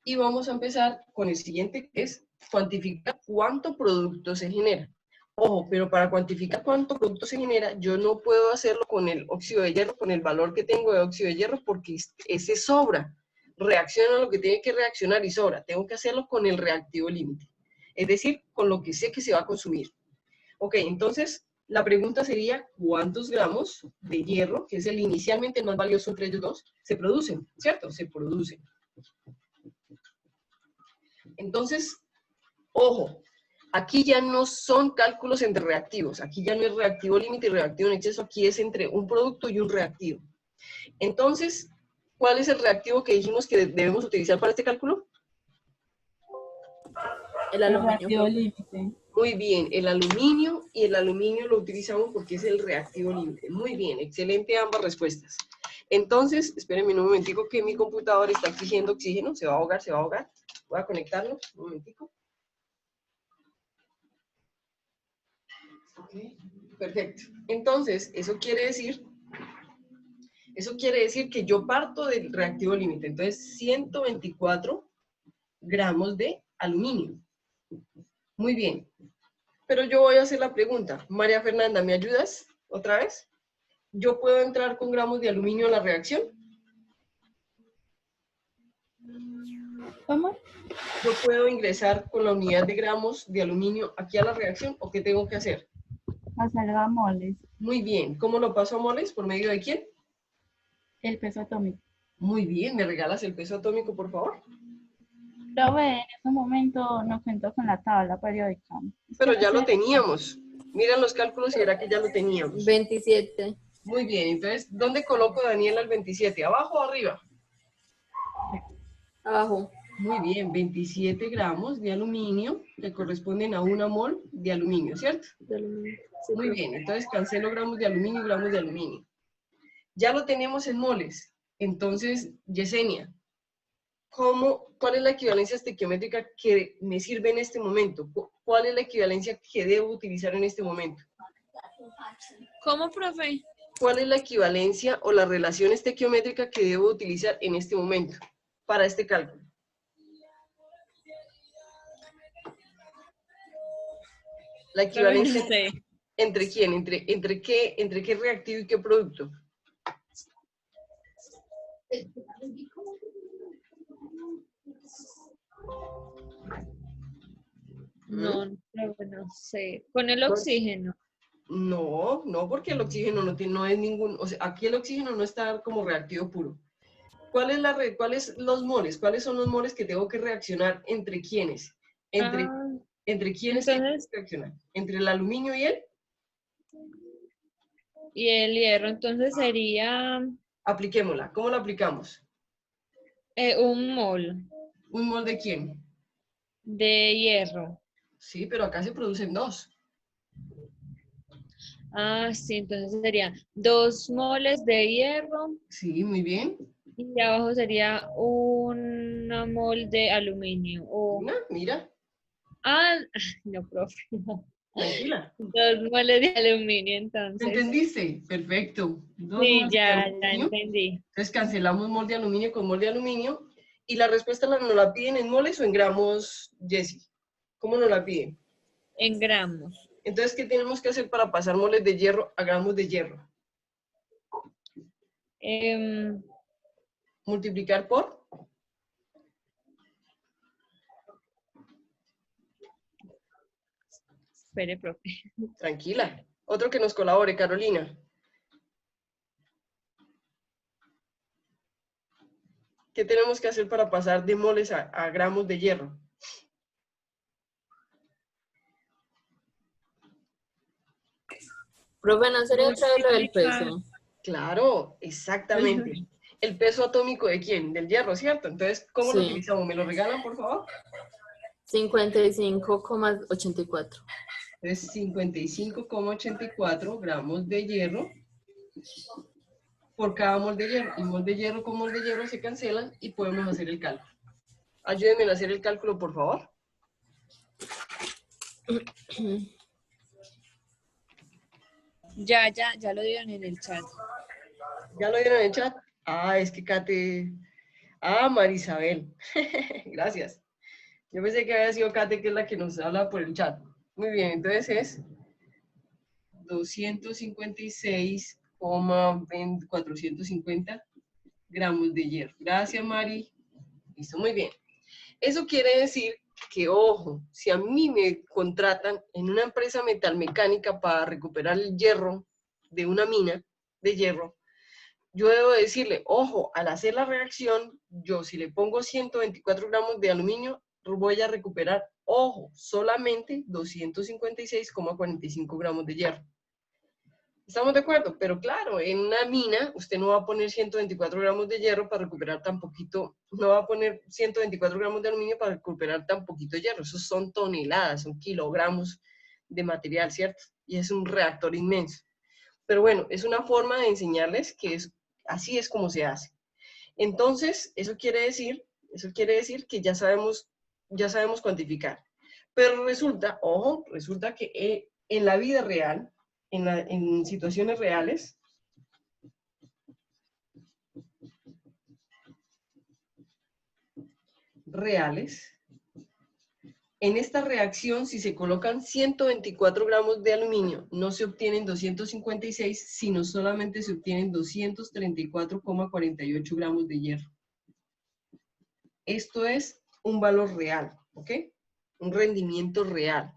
Y vamos a empezar con el siguiente, que es cuantificar cuánto producto se genera. Ojo, pero para cuantificar cuánto producto se genera, yo no puedo hacerlo con el óxido de hierro, con el valor que tengo de óxido de hierro, porque ese sobra. Reacciona a lo que tiene que reaccionar y sobra. Tengo que hacerlo con el reactivo límite. Es decir, con lo que sé que se va a consumir. Ok, entonces la pregunta sería, ¿cuántos gramos de hierro, que es el inicialmente el más valioso entre ellos dos, se producen? ¿Cierto? Se producen. Entonces, ojo, aquí ya no son cálculos entre reactivos, aquí ya no es reactivo límite y reactivo en exceso, aquí es entre un producto y un reactivo. Entonces, ¿cuál es el reactivo que dijimos que debemos utilizar para este cálculo? El aluminio. Reactivo límite. Muy bien, el aluminio, y el aluminio lo utilizamos porque es el reactivo límite. Muy bien, excelente ambas respuestas. Entonces, espérenme un momentico que mi computador está exigiendo oxígeno, se va a ahogar. Voy a conectarlo, un momentico. Perfecto. Entonces, eso quiere decir que yo parto del reactivo límite. Entonces, 124 gramos de aluminio. Muy bien. Pero yo voy a hacer la pregunta. María Fernanda, ¿me ayudas otra vez? ¿Yo puedo entrar con gramos de aluminio a la reacción? ¿Cómo? ¿Yo puedo ingresar con la unidad de gramos de aluminio aquí a la reacción o qué tengo que hacer? Pasarlo a moles. Muy bien. ¿Cómo lo paso a moles? ¿Por medio de quién? El peso atómico. Muy bien. ¿Me regalas el peso atómico, por favor? Profe, en este momento no cuento con la tabla periódica. Pero ya lo teníamos. Miran los cálculos y verá que ya lo teníamos. 27. Muy bien. Entonces, ¿dónde coloco, Daniela, el 27? ¿Abajo o arriba? Abajo. Muy bien. 27 gramos de aluminio que corresponden a 1 mol de aluminio, ¿cierto? Sí, Muy bien. Entonces, cancelo gramos de aluminio y gramos de aluminio. Ya lo tenemos en moles. Entonces, Yesenia, ¿cuál es la equivalencia estequiométrica que me sirve en este momento? ¿Cuál es la equivalencia que debo utilizar en este momento? ¿Cómo, profe? ¿Cuál es la equivalencia o la relación estequiométrica que debo utilizar en este momento para este cálculo? La Profe, equivalencia no sé. ¿entre quién? ¿Entre qué reactivo y qué producto? No, profe, no sé. Con el oxígeno. No, no, porque el oxígeno no es ningún, o sea, aquí el oxígeno no está como reactivo puro. ¿Cuáles los moles? ¿Cuáles son los moles que tengo que reaccionar entre quiénes? Ah, ¿Entre quiénes tengo entonces, que reaccionar? ¿Entre el aluminio y él? y el hierro, entonces sería Apliquémosla. ¿Cómo la aplicamos? un mol ¿Un mol de quién? de hierro. Sí, pero acá se producen dos. Ah, sí, entonces sería 2 moles de hierro Sí, muy bien. y abajo sería una mol de aluminio. Mira, Ah, no, profe. tranquila. 2 moles de aluminio, ¿Me entonces. entendiste? Perfecto. 2 Sí, moles de ya aluminio. entendí. Entonces cancelamos mol de aluminio con mol de aluminio. Y la respuesta nos la piden en moles o en gramos, Jessie. ¿Cómo nos la piden? En gramos. Entonces, ¿qué tenemos que hacer para pasar moles de hierro a gramos de hierro? Em, Multiplicar por. espere, profe. Tranquila. Otro que nos colabore, Carolina. ¿Qué tenemos que hacer para pasar de moles a gramos de hierro? Profe, ¿no sería otra vez lo del Multiplicar. peso? Claro, exactamente. ¿El peso atómico de quién? Del hierro, ¿cierto? Entonces, ¿cómo lo Sí. utilizamos? ¿Me lo regalan, por favor? 55,84. Entonces, 55,84 gramos de hierro por cada mol de hierro. Y mol de hierro con mol de hierro se cancelan y podemos hacer el cálculo. Ayúdenme a hacer el cálculo, por favor. Ya lo dieron en el chat. ¿Ya lo vieron en el chat? Ah, es que Kate... Ah, Marisabel. Gracias. Yo pensé que había sido Kate, que es la que nos habla por el chat. Muy bien, entonces es 256,450 gramos de hierro. Gracias, Mari. Listo, muy bien. Eso quiere decir que, ojo, si a mí me contratan en una empresa metalmecánica para recuperar el hierro de una mina de hierro, yo debo decirle, ojo, al hacer la reacción, yo si le pongo 124 gramos de aluminio, voy a recuperar, ojo, solamente 256,45 gramos de hierro. ¿Estamos de acuerdo? Pero claro, en una mina usted no va a poner 124 gramos de hierro para recuperar tan poquito, no va a poner 124 gramos de aluminio para recuperar tan poquito hierro. Esos son toneladas, son kilogramos de material, ¿cierto? Y es un reactor inmenso. Pero bueno, es una forma de enseñarles que así es como se hace. Entonces, eso quiere decir que ya sabemos cuantificar. Pero resulta, ojo, resulta que en la vida real, en situaciones reales, en esta reacción, si se colocan 124 gramos de aluminio, no se obtienen 256, sino solamente se obtienen 234,48 gramos de hierro. Esto es un valor real, ¿ok? Un rendimiento real.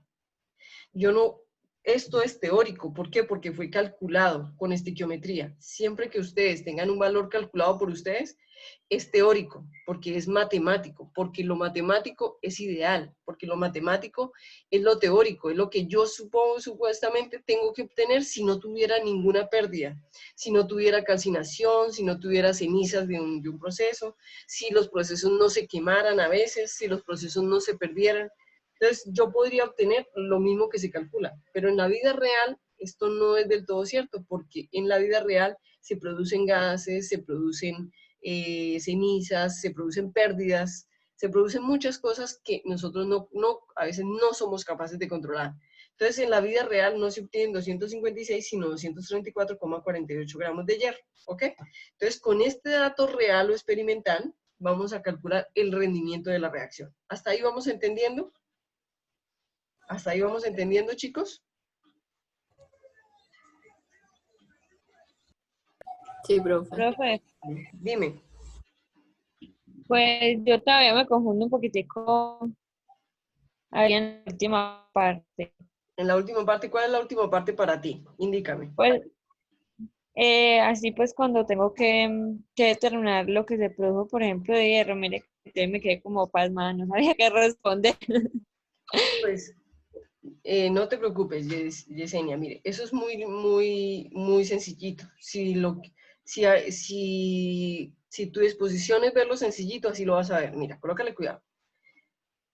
Esto es teórico. ¿Por qué? Porque fue calculado con estequiometría. Siempre que ustedes tengan un valor calculado por ustedes, es teórico, porque es matemático, porque lo matemático es ideal, porque lo matemático es lo teórico, es lo que yo supuestamente tengo que obtener si no tuviera ninguna pérdida, si no tuviera calcinación, si no tuviera cenizas de un proceso, si los procesos no se quemaran a veces, si los procesos no se perdieran. Entonces, yo podría obtener lo mismo que se calcula, pero en la vida real esto no es del todo cierto, porque en la vida real se producen gases, se producen cenizas, se producen pérdidas, se producen muchas cosas que nosotros a veces no somos capaces de controlar. Entonces, en la vida real no se obtienen 256, sino 234,48 gramos de hierro, ¿ok? Entonces, con este dato real o experimental, vamos a calcular el rendimiento de la reacción. ¿Hasta ahí vamos entendiendo? ¿Hasta ahí vamos entendiendo, chicos? Sí, profe. Profe, Dime. pues yo todavía me confundo un poquitico ahí en la última parte. En la última parte, ¿cuál es la última parte para ti? Indícame. Pues, así pues cuando tengo que determinar lo que se produjo, por ejemplo, de hierro, mire, que me quedé como pasmada, no sabía qué responder. Pues, no te preocupes, Yesenia, mire, eso es muy sencillito. Si tu disposición es verlo sencillito, así lo vas a ver. Mira, colócale cuidado.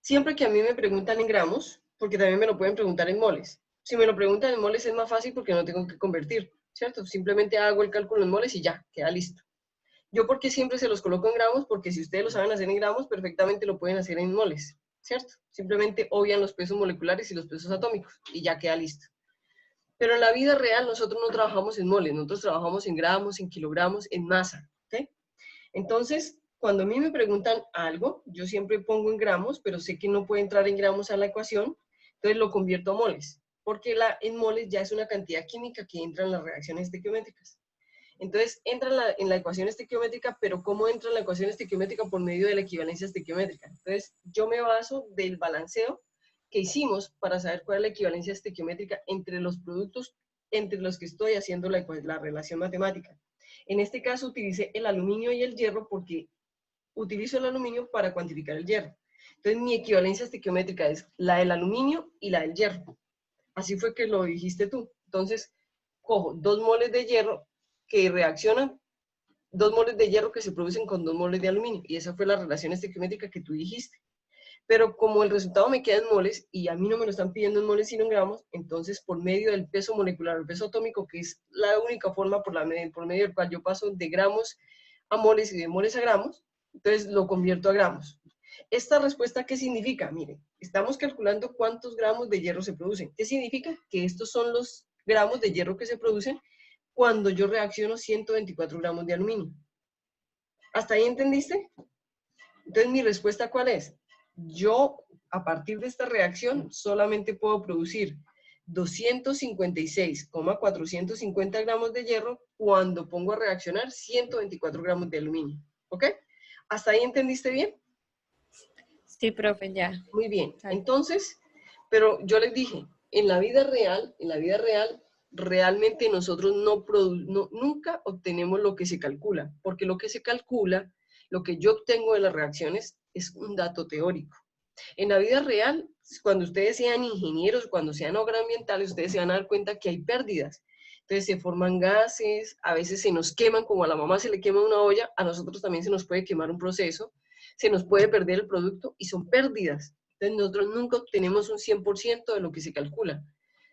Siempre que a mí me preguntan en gramos, porque también me lo pueden preguntar en moles. Si me lo preguntan en moles es más fácil porque no tengo que convertir, ¿cierto? Simplemente hago el cálculo en moles y ya, queda listo. Yo porque siempre se los coloco en gramos, porque si ustedes lo saben hacer en gramos, perfectamente lo pueden hacer en moles, ¿cierto? Simplemente obvian los pesos moleculares y los pesos atómicos y ya queda listo. Pero en la vida real nosotros no trabajamos en moles, nosotros trabajamos en gramos, en kilogramos, en masa, ¿ok? Entonces, cuando a mí me preguntan algo, yo siempre pongo en gramos, pero sé que no puede entrar en gramos a la ecuación, entonces lo convierto a moles, porque en moles ya es una cantidad química que entra en las reacciones estequiométricas. Entonces, entra en la ecuación estequiométrica, pero ¿cómo entra en la ecuación estequiométrica? Por medio de la equivalencia estequiométrica. Entonces, yo me baso del balanceo que hicimos para saber cuál es la equivalencia estequiométrica entre los productos entre los que estoy haciendo la relación matemática. En este caso, utilicé el aluminio y el hierro porque utilizo el aluminio para cuantificar el hierro. Entonces, mi equivalencia estequiométrica es la del aluminio y la del hierro. Así fue que lo dijiste tú. Entonces, cojo 2 moles de hierro que reaccionan, 2 moles de hierro que se producen con 2 moles de aluminio. Y esa fue la relación estequiométrica que tú dijiste. Pero como el resultado me queda en moles y a mí no me lo están pidiendo en moles sino en gramos, entonces por medio del peso molecular, el peso atómico, que es la única forma por medio del cual yo paso de gramos a moles y de moles a gramos, entonces lo convierto a gramos. ¿Esta respuesta qué significa? Miren, estamos calculando cuántos gramos de hierro se producen. ¿Qué significa? Que estos son los gramos de hierro que se producen cuando yo reacciono 124 gramos de aluminio. ¿Hasta ahí entendiste? Entonces, ¿mi respuesta cuál es? Yo, a partir de esta reacción, solamente puedo producir 256,450 gramos de hierro cuando pongo a reaccionar 124 gramos de aluminio. ¿Ok? ¿Hasta ahí entendiste bien? Sí, profe, ya. Muy bien. Entonces, pero yo les dije, en la vida real, realmente nosotros nunca obtenemos lo que se calcula, porque lo que se calcula, lo que yo obtengo de las reacciones, es un dato teórico. En la vida real, cuando ustedes sean ingenieros, cuando sean agroambientales, ustedes se van a dar cuenta que hay pérdidas. Entonces se forman gases, a veces se nos queman, como a la mamá se le quema una olla, a nosotros también se nos puede quemar un proceso, se nos puede perder el producto y son pérdidas. Entonces nosotros nunca obtenemos un 100% de lo que se calcula.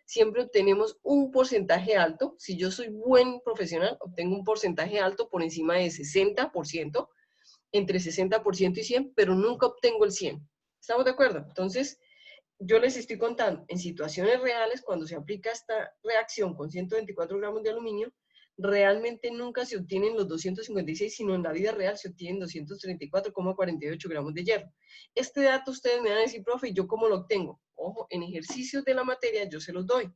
Siempre obtenemos un porcentaje alto. Si yo soy buen profesional, obtengo un porcentaje alto por encima de 60%, entre 60% y 100%, pero nunca obtengo el 100%. ¿Estamos de acuerdo? Entonces, yo les estoy contando, en situaciones reales, cuando se aplica esta reacción con 124 gramos de aluminio, realmente nunca se obtienen los 256, sino en la vida real se obtienen 234,48 gramos de hierro. Este dato ustedes me van a decir, profe, ¿y yo cómo lo obtengo? Ojo, en ejercicios de la materia yo se los doy.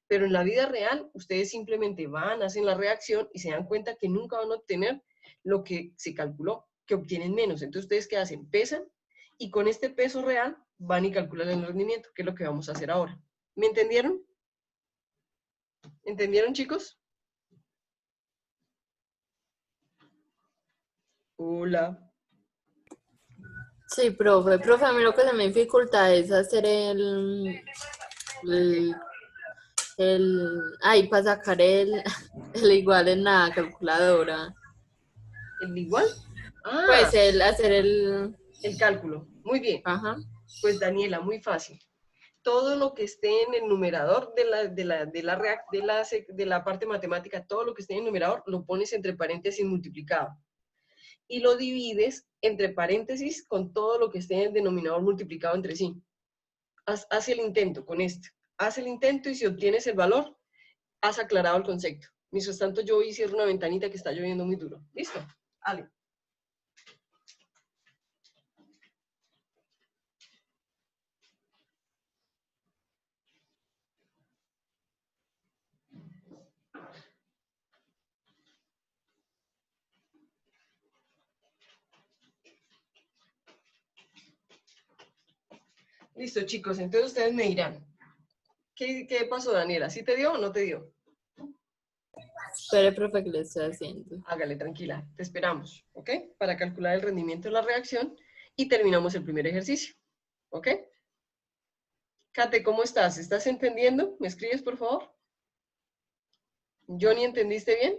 Pero en la vida real, ustedes simplemente van, hacen la reacción y se dan cuenta que nunca van a obtener lo que se calculó, que obtienen menos. Entonces, ¿ustedes qué hacen? Pesan y con este peso real van y calculan el rendimiento, que es lo que vamos a hacer ahora. ¿Me entendieron? ¿Entendieron, chicos? Hola. Sí, profe. Profe, a mí lo que se me dificulta es hacer para sacar el igual en la calculadora. ¿El igual? Ah, Pues hacer el cálculo. Muy bien. ajá. Pues Daniela, muy fácil. Todo lo que esté en el numerador de la parte matemática, todo lo que esté en el numerador, lo pones entre paréntesis multiplicado. Y lo divides entre paréntesis con todo lo que esté en el denominador multiplicado entre sí. Haz el intento con esto. Haz el intento y si obtienes el valor, has aclarado el concepto. Mientras tanto, yo voy y cierro una ventanita que está lloviendo muy duro. ¿Listo? Ale. Listo, chicos. Entonces ustedes me dirán, ¿qué pasó, Daniela? ¿Sí te dio o no te dio? Espere, profe, que le estoy haciendo. Hágale, tranquila. Te esperamos, ¿ok? Para calcular el rendimiento de la reacción y terminamos el primer ejercicio, ¿ok? Kate, ¿cómo estás? ¿Estás entendiendo? ¿Me escribes, por favor? ¿Johnny, entendiste bien?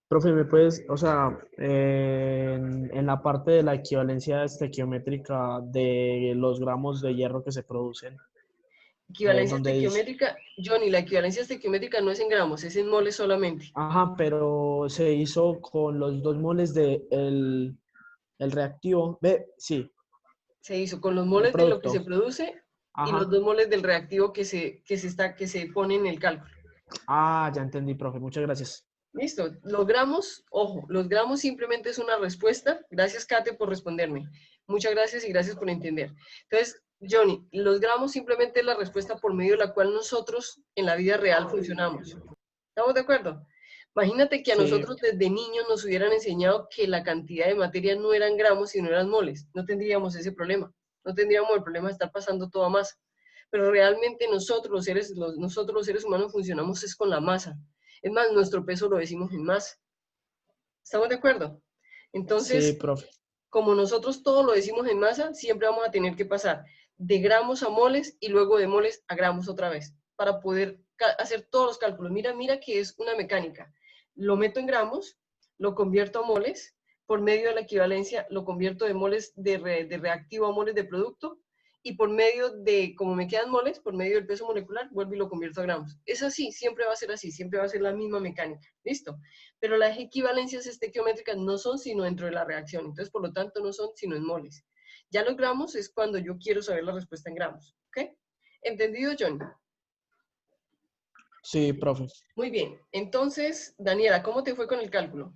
Profe, ¿me puedes, o sea, en la parte de la equivalencia estequiométrica de los gramos de hierro que se producen, Equivalencia donde dice, estequiométrica. Johnny, la equivalencia estequiométrica no es en gramos, es en moles solamente. ajá, pero se hizo con los 2 moles de el reactivo, sí, Se hizo con los el moles de lo que se producto, produce y los ajá. 2 moles del reactivo que se pone en el cálculo. Ah, ya entendí, profe, muchas gracias. Listo. Los gramos, ojo, los gramos simplemente es una respuesta. Gracias, Kate, por responderme. Muchas gracias y gracias por entender. Entonces, Johnny, los gramos simplemente es la respuesta por medio de la cual nosotros en la vida real funcionamos. ¿Estamos de acuerdo? Imagínate que a Sí, nosotros desde niños nos hubieran enseñado que la cantidad de materia no eran gramos, sino eran moles. No tendríamos ese problema. No tendríamos el problema de estar pasando todo a masa. Pero realmente nosotros los seres humanos funcionamos es con la masa. Es más, nuestro peso lo decimos en masa. ¿Estamos de acuerdo? sí, Entonces, profe. como nosotros todo lo decimos en masa, siempre vamos a tener que pasar de gramos a moles y luego de moles a gramos otra vez para poder hacer todos los cálculos. Mira que es una mecánica. Lo meto en gramos, lo convierto a moles, por medio de la equivalencia lo convierto de moles de reactivo a moles de producto y por medio de, como me quedan moles, por medio del peso molecular, vuelvo y lo convierto a gramos. Es así, siempre va a ser así, siempre va a ser la misma mecánica. ¿Listo? Pero las equivalencias estequiométricas no son sino dentro de la reacción, entonces por lo tanto no son sino en moles. Ya los gramos es cuando yo quiero saber la respuesta en gramos, ¿ok? ¿Entendido, John? Sí, profe. Muy bien, entonces, Daniela, ¿cómo te fue con el cálculo?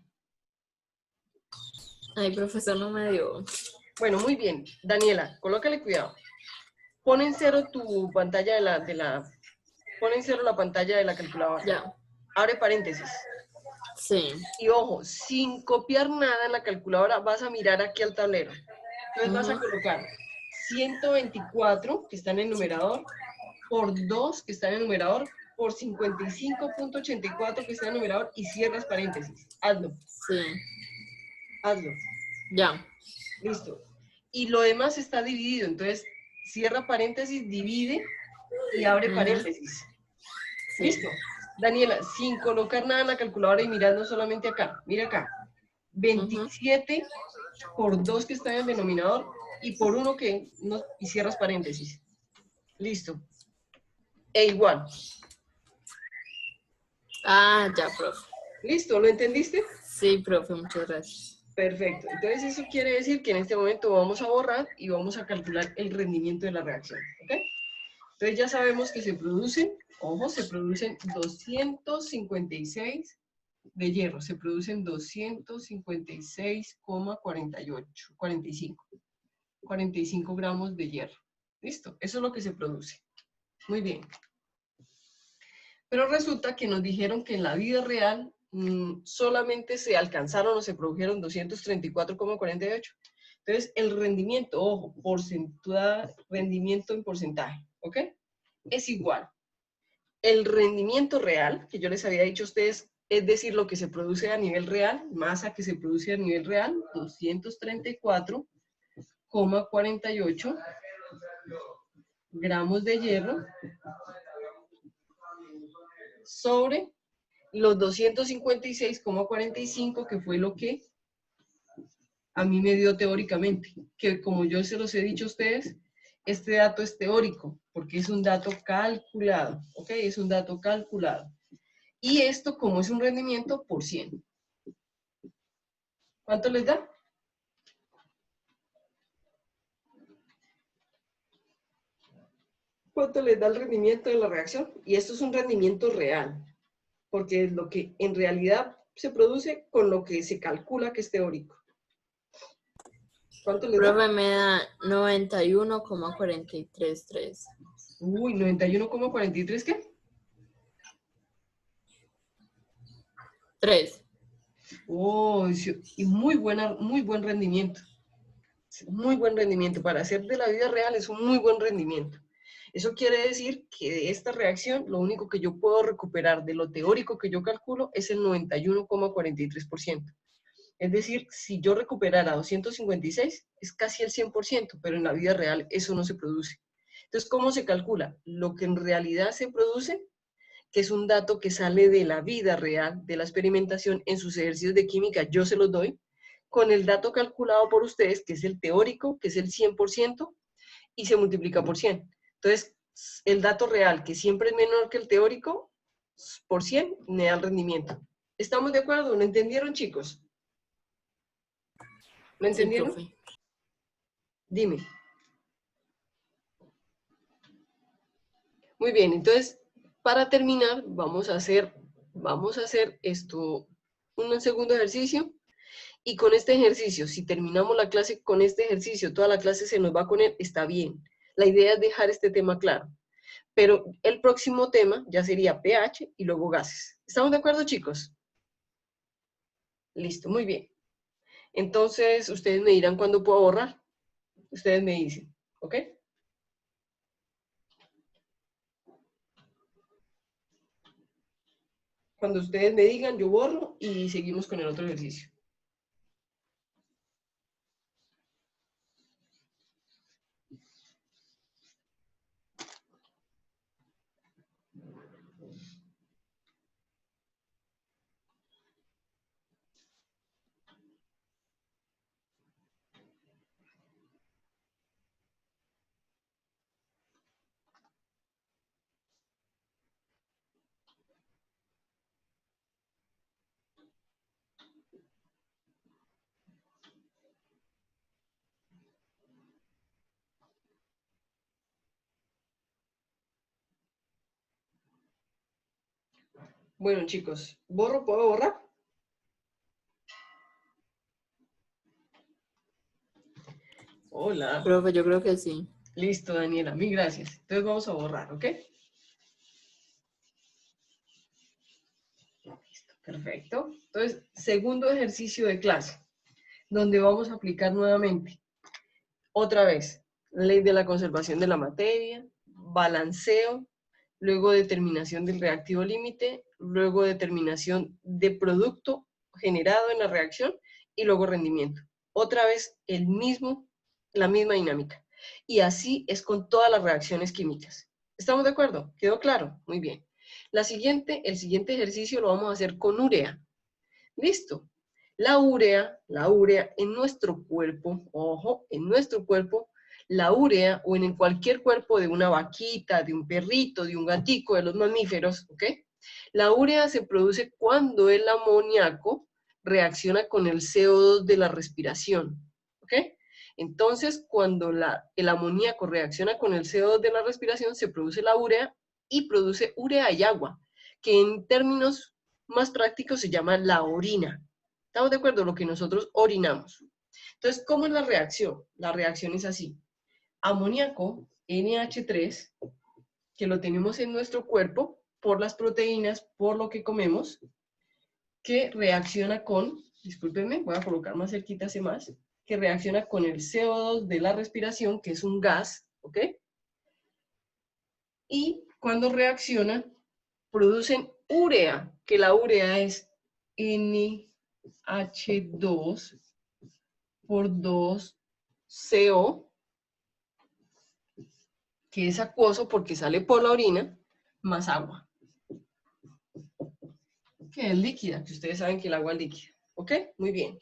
Ay, profesor, no me dio. Bueno, muy bien. Daniela, colócale cuidado. Pon en cero tu pantalla pon en cero la pantalla de la calculadora. Ya. Abre paréntesis. Sí. Y ojo, sin copiar nada en la calculadora, vas a mirar aquí al tablero. Entonces vas a colocar 124, que está en el numerador, por 2, que está en el numerador, por 55.84, que está en el numerador, y cierras paréntesis. Hazlo, Sí. hazlo. Ya. Listo. Y lo demás está dividido, entonces cierra paréntesis, divide y abre paréntesis. Sí. Listo. Daniela, sin colocar nada en la calculadora y mirando solamente acá, mira acá. 27 por 2 que está en el denominador y por 1 que no, y cierras paréntesis. Listo. E igual. Ah, ya, profe. ¿Listo? ¿Lo entendiste? Sí, profe, muchas gracias. Perfecto. Entonces eso quiere decir que en este momento vamos a borrar y vamos a calcular el rendimiento de la reacción. ¿Ok? Entonces ya sabemos que se producen, ojo, se producen 256 de hierro. Se producen 256,48, 45 gramos de hierro. ¿Listo? Eso es lo que se produce. Muy bien. Pero resulta que nos dijeron que en la vida real solamente se alcanzaron o se produjeron 234,48. Entonces, el rendimiento, ojo, rendimiento en porcentaje, ¿ok? Es igual. El rendimiento real, que yo les había dicho a ustedes, es decir, lo que se produce a nivel real, masa que se produce a nivel real, 234,48 gramos de hierro sobre los 256,45, que fue lo que a mí me dio teóricamente. Que como yo se los he dicho a ustedes, este dato es teórico, porque es un dato calculado, ¿ok? Es un dato calculado. Y esto, como es un rendimiento, por 100. ¿Cuánto les da? ¿Cuánto les da el rendimiento de la reacción? Y esto es un rendimiento real, porque es lo que en realidad se produce con lo que se calcula que es teórico. ¿Cuánto les da? Profe, me da 91,433. Uy, 91,43, ¿qué? 3. Oh, y muy buen rendimiento. Muy buen rendimiento. Para hacer de la vida real es un muy buen rendimiento. Eso quiere decir que de esta reacción, lo único que yo puedo recuperar de lo teórico que yo calculo es el 91,43%. Es decir, si yo recuperara 256, es casi el 100%, pero en la vida real eso no se produce. Entonces, ¿cómo se calcula? Lo que en realidad se produce, que es un dato que sale de la vida real, de la experimentación en sus ejercicios de química, yo se los doy, con el dato calculado por ustedes, que es el teórico, que es el 100%, y se multiplica por 100. Entonces, el dato real, que siempre es menor que el teórico, por 100, me da el rendimiento. ¿Estamos de acuerdo? ¿Lo entendieron, chicos? ¿Lo entendieron? Sí, profe. Dime. Muy bien, entonces, para terminar, vamos a hacer esto, un segundo ejercicio. Y con este ejercicio, si terminamos la clase con este ejercicio, toda la clase se nos va con él, está bien. La idea es dejar este tema claro. Pero el próximo tema ya sería pH y luego gases. ¿Estamos de acuerdo, chicos? Listo, muy bien. Entonces, ustedes me dirán cuándo puedo borrar. Ustedes me dicen, ¿ok? Cuando ustedes me digan, yo borro y seguimos con el otro ejercicio. Bueno, chicos, ¿borro? ¿Puedo borrar? Hola. Profe, yo creo que sí. Listo, Daniela, mil gracias. Entonces vamos a borrar, ¿ok? Listo, perfecto. Entonces, segundo ejercicio de clase, donde vamos a aplicar nuevamente, otra vez, ley de la conservación de la materia, balanceo, luego determinación del reactivo límite, luego determinación de producto generado en la reacción y luego rendimiento. Otra vez la misma dinámica. Y así es con todas las reacciones químicas. ¿Estamos de acuerdo? ¿Quedó claro? Muy bien. El siguiente ejercicio lo vamos a hacer con urea. Listo. La urea en nuestro cuerpo, ojo, en nuestro cuerpo, la urea o en cualquier cuerpo de una vaquita, de un perrito, de un gatico, de los mamíferos, ¿ok? La urea se produce cuando el amoníaco reacciona con el CO2 de la respiración, ¿ok? Entonces, cuando el amoníaco reacciona con el CO2 de la respiración, se produce la urea y produce urea y agua, que en términos más prácticos se llama la orina. ¿Estamos de acuerdo? Lo que nosotros orinamos. Entonces, ¿cómo es la reacción? La reacción es así. Amoníaco, NH3, que lo tenemos en nuestro cuerpo por las proteínas, por lo que comemos, que reacciona con, discúlpenme, voy a colocar más cerquita ese más, que reacciona con el CO2 de la respiración, que es un gas, ¿ok? Y cuando reacciona, producen urea, que la urea es NH2 por 2CO, que es acuoso porque sale por la orina, más agua, que es líquida, que ustedes saben que el agua es líquida, ¿ok? Muy bien.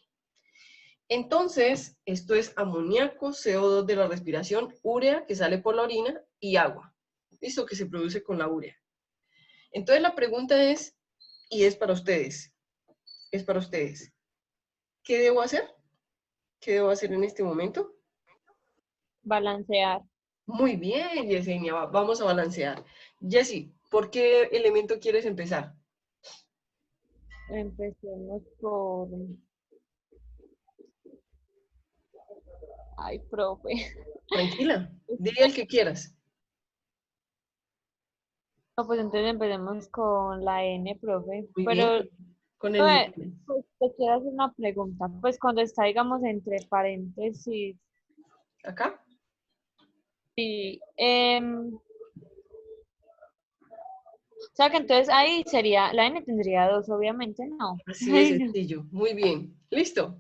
Entonces, esto es amoníaco, CO2 de la respiración, urea, que sale por la orina, y agua. ¿Listo? Que se produce con la urea. Entonces, la pregunta es, y es para ustedes, ¿qué debo hacer? ¿Qué debo hacer en este momento? Balancear. Muy bien, Yesenia, vamos a balancear. Jessy, ¿por qué elemento quieres empezar? Empecemos por... Ay, profe. Tranquila, diga el que quieras. No, pues entonces empecemos con la N, profe. Muy Pero, bien, con el profe, nitrógeno. pues, te quiero hacer una pregunta. Pues cuando está, digamos, entre paréntesis, ¿Acá? y, o sea que entonces ahí sería, la N tendría 2, obviamente, ¿no? Así es sencillo. Muy bien. ¿Listo?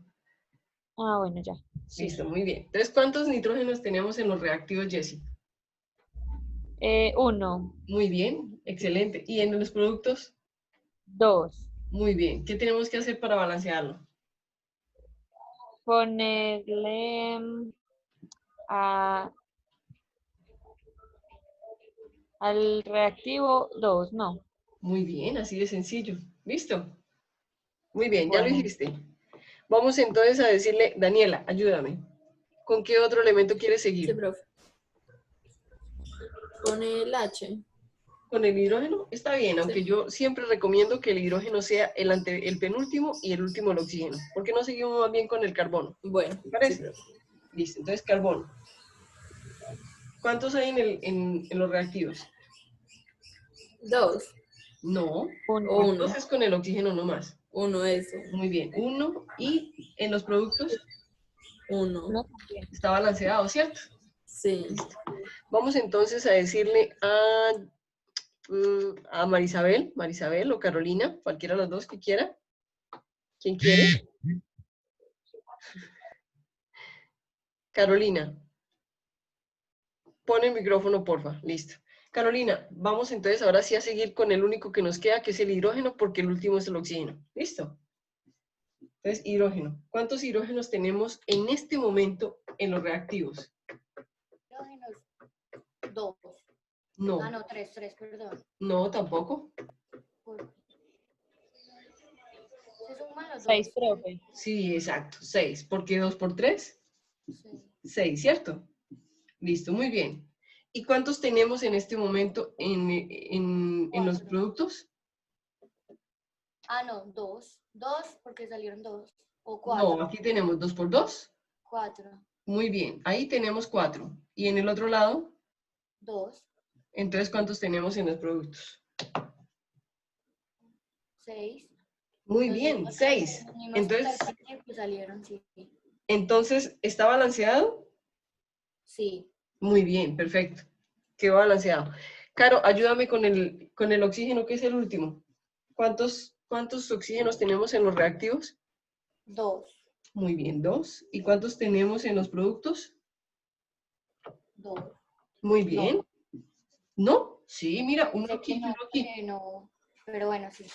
Ah, bueno, ya. Sí. Listo, muy bien. Entonces, ¿cuántos nitrógenos tenemos en los reactivos, Jessy? 1, Muy bien, excelente. ¿Y en los productos? 2. Muy bien. ¿Qué tenemos que hacer para balancearlo? Ponerle al reactivo 2, no. Muy bien, así de sencillo. ¿Listo? Muy bien, ya lo Bueno, hiciste. Vamos entonces a decirle, Daniela, ayúdame. ¿Con qué otro elemento quieres Sí, seguir? profe. Con el H. ¿Con el hidrógeno? Está bien, aunque Sí. yo siempre recomiendo que el hidrógeno sea el penúltimo y el último el oxígeno. ¿Por qué no seguimos más bien con el carbono? Bueno, ¿Te sí, parece? profe. Listo, entonces carbono. ¿Cuántos hay en los reactivos? 2. No, 1. O 1. entonces con el oxígeno nomás. 1 eso. Muy bien, 1. ¿Y en los productos? 1. No, también. Está balanceado, ¿cierto? Sí. Vamos entonces a decirle a Marisabel o Carolina, cualquiera de las dos que quiera. ¿Quién quiere? Carolina. Pon el micrófono, porfa. Listo. Carolina, vamos entonces ahora sí a seguir con el único que nos queda, que es el hidrógeno, porque el último es el oxígeno. ¿Listo? Entonces, hidrógeno. ¿Cuántos hidrógenos tenemos en este momento en los reactivos? Hidrógenos, 2. No, Ah, no, 3, perdón. no, tampoco. ¿Se suman los 6, 2? profe. Sí, exacto, 6. ¿Por qué 2 por 3? Sí. 6, ¿cierto? Listo, muy bien. ¿Y cuántos tenemos en este momento en los Cuatro. productos? Ah, no, 2. 2 porque salieron 2. O No, 4. aquí tenemos 2 por 2. 4. Muy bien, ahí tenemos 4. ¿Y en el otro lado? 2. Entonces, ¿cuántos tenemos en los productos? 6. Muy bien, 6. Salieron, sí. Entonces, ¿está balanceado? Sí. Muy bien, perfecto. Quedó balanceado. Caro, ayúdame con el oxígeno, que es el último. ¿Cuántos oxígenos tenemos en los reactivos? 2. Muy bien, 2. ¿Y cuántos tenemos en los productos? 2. Muy bien. ¿No? Sí, mira, uno Sé aquí que y no, uno aquí. porque no, pero bueno, sí.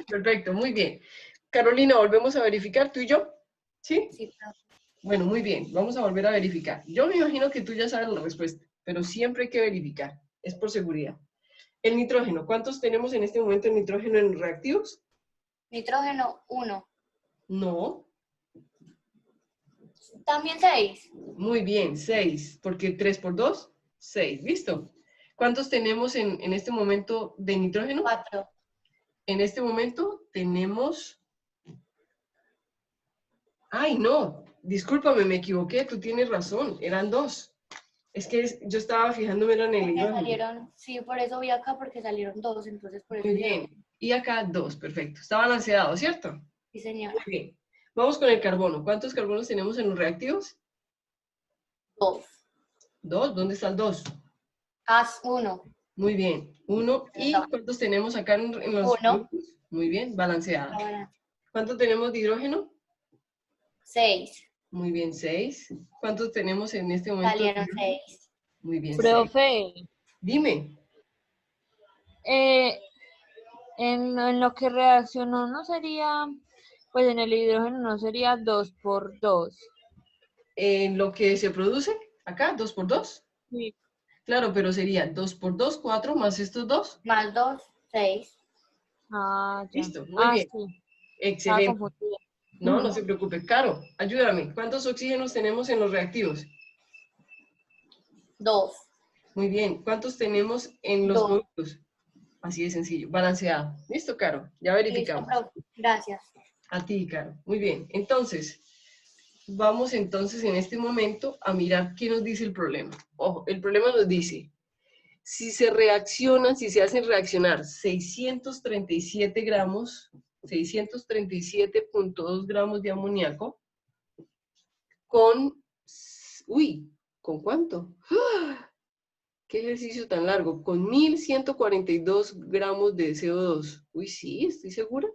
Perfecto, muy bien. Carolina, ¿volvemos a verificar tú y yo? ¿Sí? Sí, pero Bueno, muy bien. Vamos a volver a verificar. Yo me imagino que tú ya sabes la respuesta, pero siempre hay que verificar. Es por seguridad. El nitrógeno. ¿Cuántos tenemos en este momento en nitrógeno en reactivos? Nitrógeno, 1. No. También 6. Muy bien, 6. Porque 3 por 2, 6. ¿Listo? ¿Cuántos tenemos en este momento de nitrógeno? 4. En este momento tenemos... Ay, no. Discúlpame, me equivoqué. Tú tienes razón. Eran 2. Es que yo estaba fijándome en el Porque hidrógeno. salieron, sí, por eso vi acá, porque salieron 2, entonces por eso Muy dije, bien. Y acá 2, perfecto. Está balanceado, ¿cierto? sí, señora. Muy bien. Vamos con el carbono. ¿Cuántos carbonos tenemos en los reactivos? 2. 2. ¿Dónde está el 2? Haz 1. Muy bien. 1. ¿Y cuántos tenemos acá en los 1. grupos? Muy bien, balanceado. ¿Cuánto tenemos de hidrógeno? 6. Muy bien, 6. ¿Cuántos tenemos en este momento? Salieron 6. Muy bien, 6. Profe, Dime. en lo que reaccionó no sería, pues en el hidrógeno no sería 2 por 2. En lo que se produce, acá, 2 por 2. Sí. Claro, pero sería 2 por 2, 4, más estos 2. Más 2, 6. Ah, ya. Listo, muy bien. Sí. Estaba Excelente. confundida. No, no se preocupe. Caro, ayúdame. ¿Cuántos oxígenos tenemos en los reactivos? 2. Muy bien. ¿Cuántos tenemos en los 2. productos? Así de sencillo. Balanceado. Listo, Caro. Ya Listo, verificamos. profe. Gracias. A ti, Caro. Muy bien. Entonces, vamos entonces en este momento a mirar qué nos dice el problema. Ojo, el problema nos dice, si se reaccionan, si se hacen reaccionar 637 gramos, 637.2 gramos de amoníaco con, uy, ¿con cuánto? ¡Ah! ¿Qué ejercicio tan largo? Con 1142 gramos de CO2. Uy, sí, estoy segura.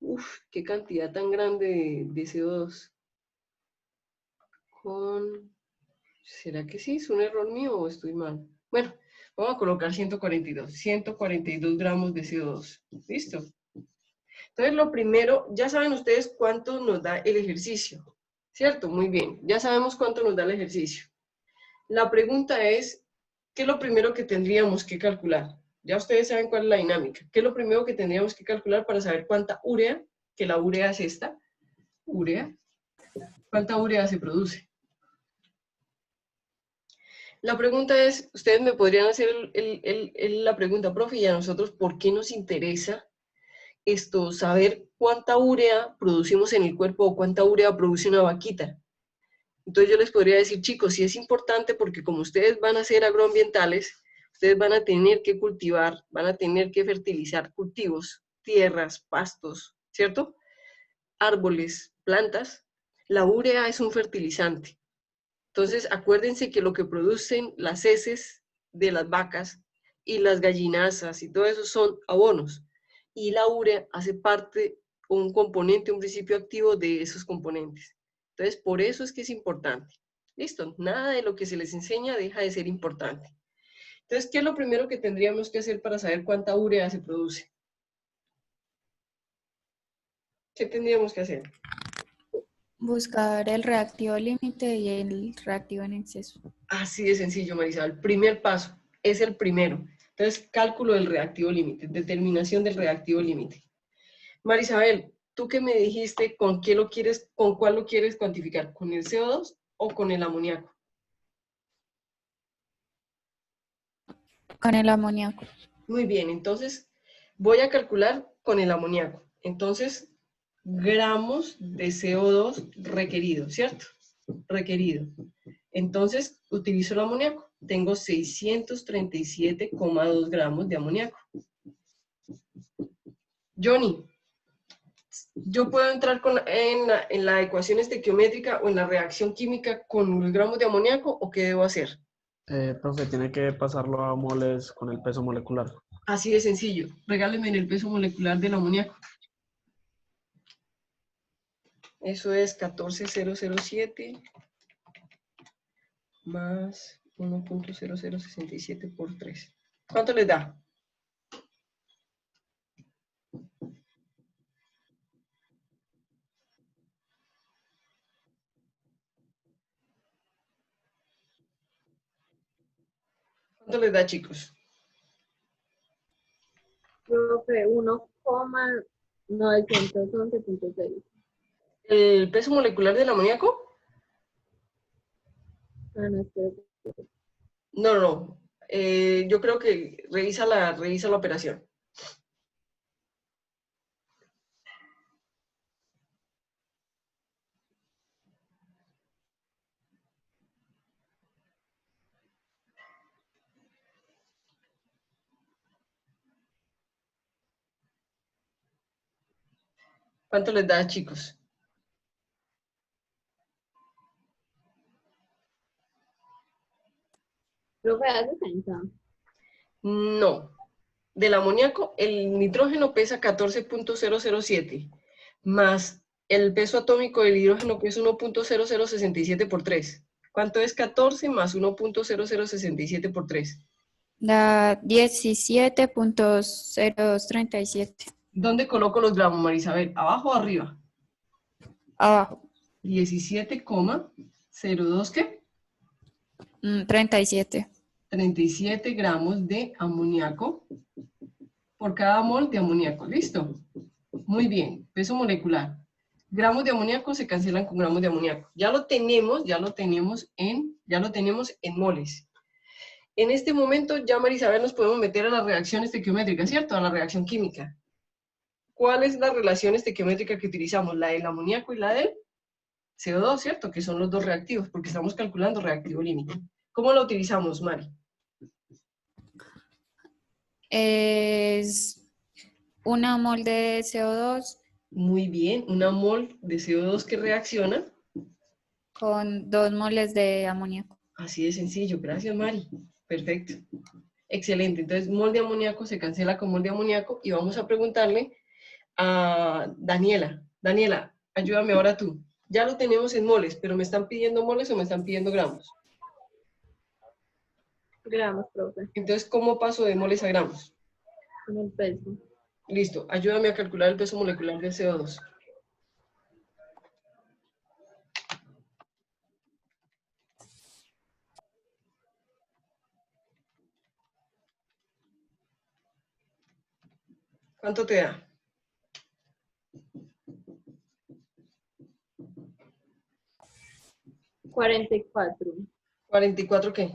Uf, qué cantidad tan grande de CO2. ¿Será que sí? ¿Es un error mío o estoy mal? Bueno, vamos a colocar 142 gramos de CO2. ¿Listo? Entonces, lo primero, ya saben ustedes cuánto nos da el ejercicio, ¿cierto? Muy bien, ya sabemos cuánto nos da el ejercicio. La pregunta es, ¿qué es lo primero que tendríamos que calcular? Ya ustedes saben cuál es la dinámica. ¿Qué es lo primero que tendríamos que calcular para saber cuánta urea, que la urea es esta, urea, cuánta urea se produce? La pregunta es, ustedes me podrían hacer la pregunta, profe, y a nosotros, ¿por qué nos interesa saber cuánta urea producimos en el cuerpo o cuánta urea produce una vaquita? Entonces yo les podría decir, chicos, sí es importante porque como ustedes van a ser agroambientales, ustedes van a tener que cultivar, van a tener que fertilizar cultivos, tierras, pastos, ¿cierto? Árboles, plantas. La urea es un fertilizante. Entonces, acuérdense que lo que producen las heces de las vacas y las gallinazas y todo eso son abonos. Y la urea hace parte, un componente, un principio activo de esos componentes. Entonces, por eso es que es importante. Listo, nada de lo que se les enseña deja de ser importante. Entonces, ¿qué es lo primero que tendríamos que hacer para saber cuánta urea se produce? ¿Qué tendríamos que hacer? Buscar el reactivo límite y el reactivo en exceso. Así de sencillo, Marisabel. Primer paso, es el primero. Entonces, cálculo del reactivo límite, determinación del reactivo límite. Marisabel, ¿tú qué me dijiste con qué lo quieres, con cuál lo quieres cuantificar? ¿Con el CO2 o con el amoníaco? Con el amoníaco. Muy bien, entonces voy a calcular con el amoníaco. Entonces, gramos de CO2 requerido, ¿cierto? Requerido. Entonces, utilizo el amoníaco. Tengo 637,2 gramos de amoníaco. Johnny, ¿yo puedo entrar en la ecuación estequiométrica o en la reacción química con los gramos de amoníaco o qué debo hacer? Profe, tiene que pasarlo a moles con el peso molecular. Así de sencillo. Regáleme el peso molecular del amoníaco. Eso es 14,007 más 1,0067 por 3. ¿Cuánto les da? ¿Cuánto les da, chicos? Profe, 1,0 911.6. ¿El peso molecular del amoníaco? Ah, no, espera. No, no. Yo creo que revisa la operación. ¿Cuánto les da, chicos? Profe, da 60. No. Del amoníaco, el nitrógeno pesa 14.007, más el peso atómico del hidrógeno, que es 1.0067 por 3. ¿Cuánto es 14 más 1.0067 por 3? Da 17.0237. ¿Dónde coloco los gramos, Marisabel? ¿Abajo o arriba? Abajo. 17,02, ¿qué? 37. 37 gramos de amoníaco por cada mol de amoníaco. ¿Listo? Muy bien. Peso molecular. Gramos de amoníaco se cancelan con gramos de amoníaco. Ya lo tenemos en moles. En este momento ya, Marisabel, nos podemos meter a las reacciones estequiométricas, ¿cierto? A la reacción química. ¿Cuál es la relación estequiométrica que utilizamos? La del amoníaco y la del CO2, ¿cierto? Que son los dos reactivos, porque estamos calculando reactivo límite. ¿Cómo la utilizamos, Mari? Es una mol de CO2 Muy bien, una mol de CO2 que reacciona. con 2 moles de amoníaco. Así de sencillo, gracias, Mari. Perfecto. Excelente, entonces mol de amoníaco se cancela con mol de amoníaco y vamos a preguntarle a Daniela. Daniela, ayúdame ahora tú. Ya lo tenemos en moles, pero ¿me están pidiendo moles o me están pidiendo gramos? Gramos, profe, Entonces, ¿cómo paso de moles a gramos? con el peso. Listo, ayúdame a calcular el peso molecular del CO2. ¿Cuánto te da? 44. ¿44 qué?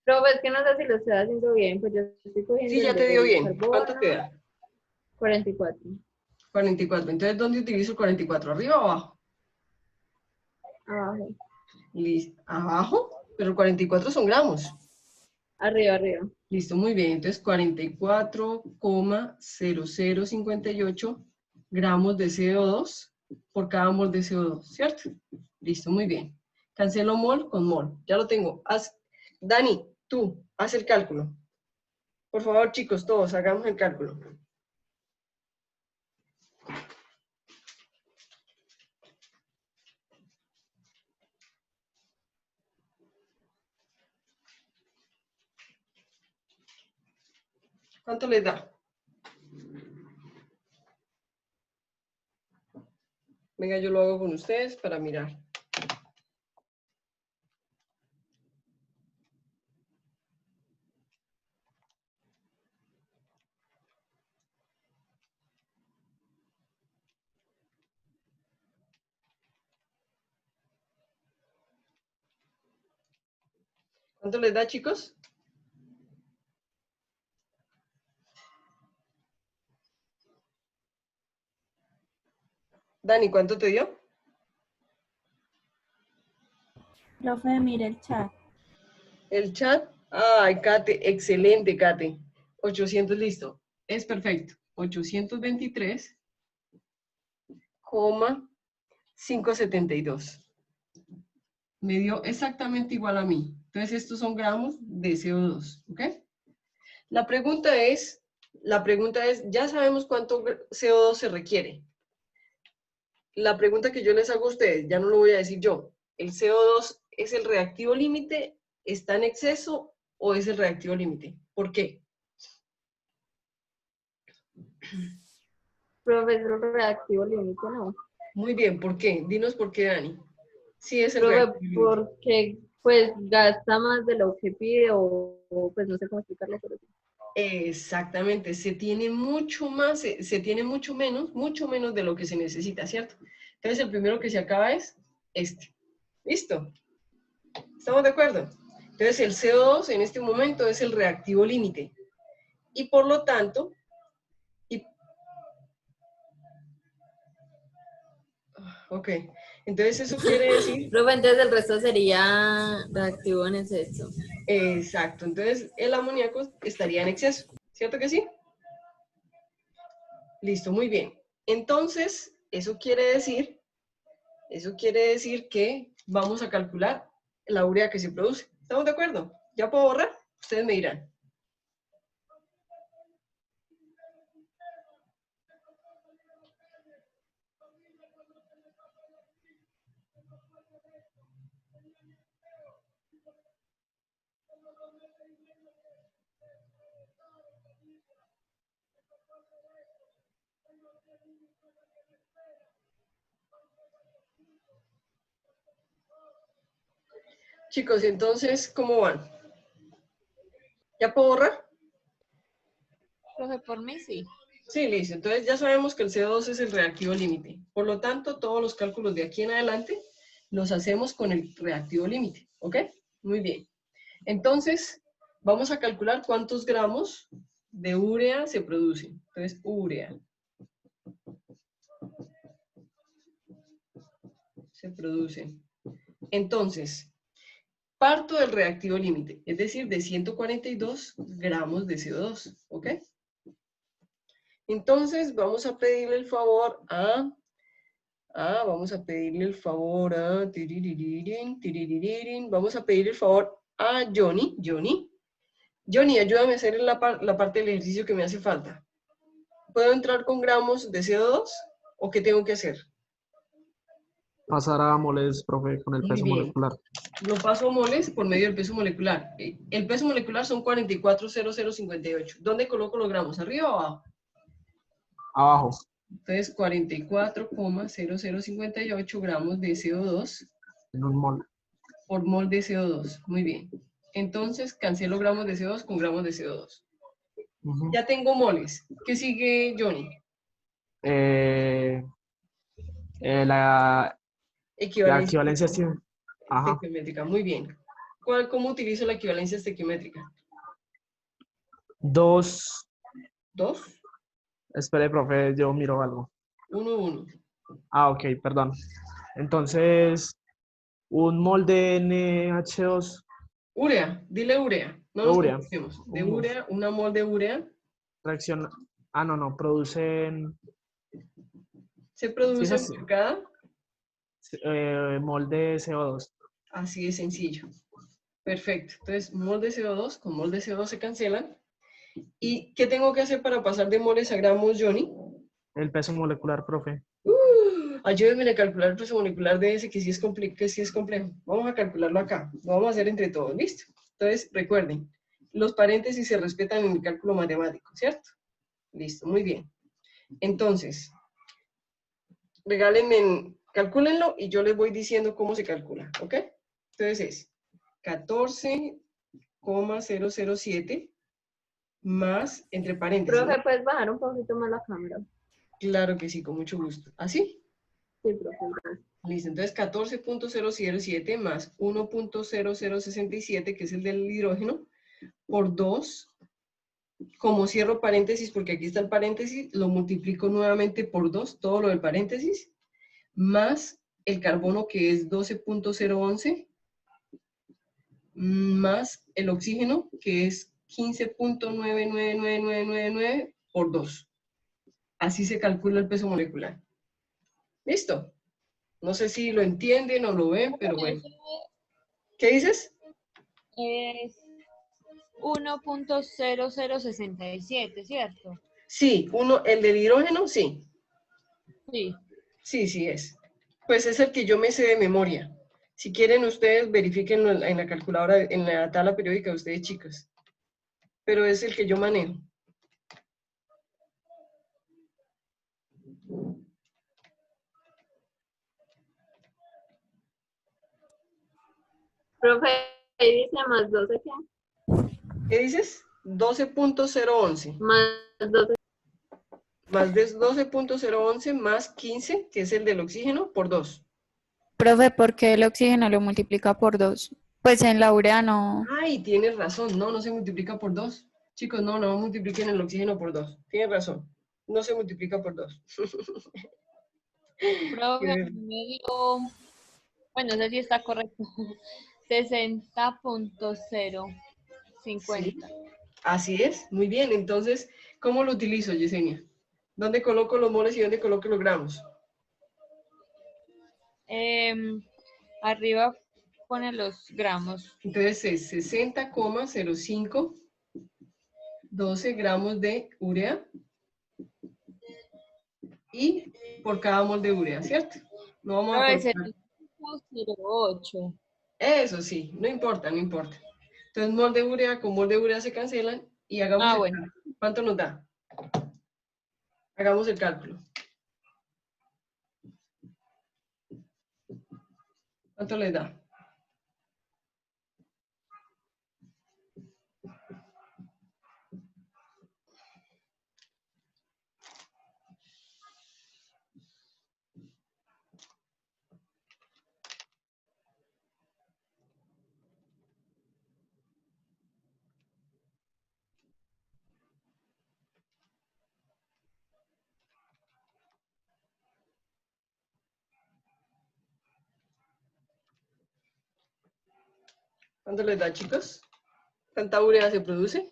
Profe, es que no sé si lo estoy haciendo bien, pues yo estoy cogiendo Sí, ya el te dio del bien. carbono. ¿Cuánto te da? 44. 44. Entonces, ¿dónde utilizo el 44? ¿Arriba o abajo? Abajo. Listo. ¿Abajo? Pero 44 son gramos. Arriba, arriba. Listo, muy bien. Entonces, 44,0058 gramos de CO2 por cada mol de CO2, ¿cierto? Listo, muy bien. Cancelo mol con mol. Ya lo tengo. Dani, tú, haz el cálculo. Por favor, chicos, todos, hagamos el cálculo. ¿Cuánto les da? Venga, yo lo hago con ustedes para mirar. ¿Cuánto les da, chicos? Dani, ¿cuánto te dio? Profe, mire el chat. El chat. Ay, Kate, excelente, Kate. 800, listo. Es perfecto. 823,572. Me dio exactamente igual a mí. Entonces, estos son gramos de CO2, ¿ok? La pregunta es, ya sabemos cuánto CO2 se requiere. La pregunta que yo les hago a ustedes, ya no lo voy a decir yo. ¿El CO2 es el reactivo límite? ¿Está en exceso o es el reactivo límite? ¿Por qué? Profesor reactivo límite, no. Muy bien, ¿por qué? Dinos por qué, Dani. Sí es el Profe, reactivo límite. porque Pues gasta más de lo que pide pues no sé cómo explicarlo, pero sí. Exactamente, se tiene mucho más, se tiene mucho menos de lo que se necesita, ¿cierto? Entonces el primero que se acaba es este. ¿Listo? ¿Estamos de acuerdo? Entonces el CO2 en este momento es el reactivo límite. Y por lo tanto, ok, entonces eso quiere decir, Profe, entonces el resto sería reactivo en exceso. exacto, entonces el amoníaco estaría en exceso, ¿cierto que sí? Listo, muy bien. Entonces, eso quiere decir que vamos a calcular la urea que se produce. ¿Estamos de acuerdo? ¿Ya puedo borrar? Ustedes me dirán. Chicos, entonces, ¿cómo van? ¿Ya puedo borrar? Profe, por mí sí. Sí, listo. Entonces ya sabemos que el CO2 es el reactivo límite. Por lo tanto, todos los cálculos de aquí en adelante los hacemos con el reactivo límite. ¿Ok? Muy bien. Entonces, vamos a calcular cuántos gramos de urea se producen. Entonces, urea se produce. Entonces, parto del reactivo límite, es decir, de 142 gramos de CO2. ¿Ok? Entonces, vamos a pedirle el favor a vamos a pedirle el favor a... Vamos a pedir el favor a Johnny. Johnny, ayúdame a hacer la parte del ejercicio que me hace falta. ¿Puedo entrar con gramos de CO2 o qué tengo que hacer? Pasar a moles, profe, con el Muy peso bien. molecular. Lo paso a moles por medio del peso molecular. El peso molecular son 44,0058. ¿Dónde coloco los gramos? ¿Arriba o abajo? Abajo. Entonces, 44,0058 gramos de CO2 En un mol. por mol de CO2. Muy bien. Entonces, cancelo gramos de CO2 con gramos de CO2. Ujú. Ya tengo moles. ¿Qué sigue, Johnny? Eh, la Equivalencia equivalencia sí. Ajá. estequiométrica. Muy bien. ¿Cómo utilizo la equivalencia estequiométrica? 2. 2, Espere, profe, yo miro algo. 1, 1. Ah, ok, perdón. Entonces, un mol de NH2, Urea, dile urea. No nos urea, confundemos. De un urea, una mol de urea reacción. Ah, no, producen. se Sí, es produce así. por cada. Mol de CO2. Así de sencillo. Perfecto. Entonces, mol de CO2 con mol de CO2 se cancelan. ¿Y qué tengo que hacer para pasar de moles a gramos, Johnny? El peso molecular, profe. Ayúdenme a calcular el peso molecular de ese que que sí es complejo. Vamos a calcularlo acá. Lo vamos a hacer entre todos, ¿listo? Entonces, recuerden, los paréntesis se respetan en el cálculo matemático, ¿cierto? Listo, muy bien. Entonces, calcúlenlo y yo les voy diciendo cómo se calcula, ¿ok? Entonces es 14,007 más, entre paréntesis, ¿no? Profe, ¿puedes bajar un poquito más la cámara? Claro que sí, con mucho gusto. ¿Así? Sí, profe, gracias. Listo, entonces 14,007 más 1,0067, que es el del hidrógeno, por 2, como cierro paréntesis, porque aquí está el paréntesis, lo multiplico nuevamente por 2, todo lo del paréntesis, más el carbono, que es 12,011, más el oxígeno, que es 15,999999 por 2. Así se calcula el peso molecular. ¿Listo? No sé si lo entienden o lo ven, pero bueno. ¿Qué dices? Es 1.0067, ¿cierto? Sí, el del hidrógeno, sí. Sí. Sí es. Pues es el que yo me sé de memoria. Si quieren, ustedes verifíquenlo en la calculadora, en la tabla periódica de ustedes, chicas. Pero es el que yo manejo. Profe, ahí dice más 12, ¿qué? ¿Qué dices? 12.011. Más 12. Más de 12.011 más 15, que es el del oxígeno, por 2. Profe, ¿por qué el oxígeno lo multiplica por 2? Pues en la urea no. Ay, tienes razón, no se multiplica por 2. Chicos, no multipliquen el oxígeno por 2. Tienes razón, no se multiplica por 2. Profe, a mí me dio, bueno, no sé si está correcto, 60.050. Sí, así es, muy bien. Entonces, ¿cómo lo utilizo, Yesenia? ¿Dónde coloco los moles y dónde coloco los gramos? Arriba pone los gramos. Entonces es 60,05, 12 gramos de urea y por cada mol de urea, ¿cierto? No vamos a Profe, colocar. 70.08. Eso sí, no importa. Entonces mol de urea con mol de urea se cancelan y hagamos el Bueno. cálculo. ¿Cuánto nos da? Hagamos el cálculo. ¿Cuánto les da? ¿Cuánto les da, chicos? ¿Cuánta urea se produce?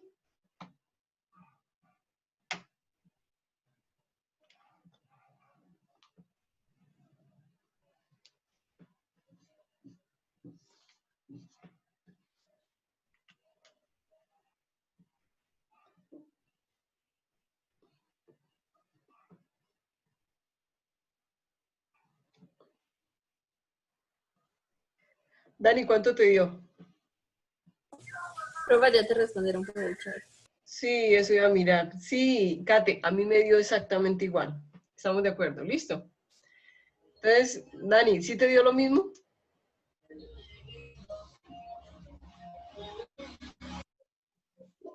Dani, ¿cuánto te dio? Profe, ya te respondieron por el chat. Sí, eso iba a mirar. Sí, Kate, a mí me dio exactamente igual. Estamos de acuerdo, ¿listo? Entonces, Dani, ¿sí te dio lo mismo?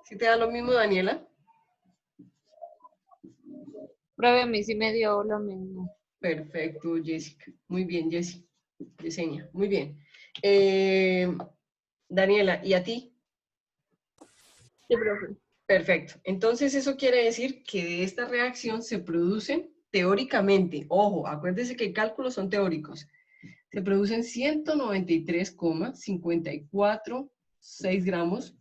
¿Sí te da lo mismo, Daniela? Profe, a mí sí me dio lo mismo. Perfecto, Jessica. Muy bien, Yesenia. Muy bien. Daniela, ¿y a ti? Sí, profe. Perfecto. Entonces, eso quiere decir que de esta reacción se producen teóricamente, ojo, acuérdense que cálculos son teóricos, se producen 193,546 gramos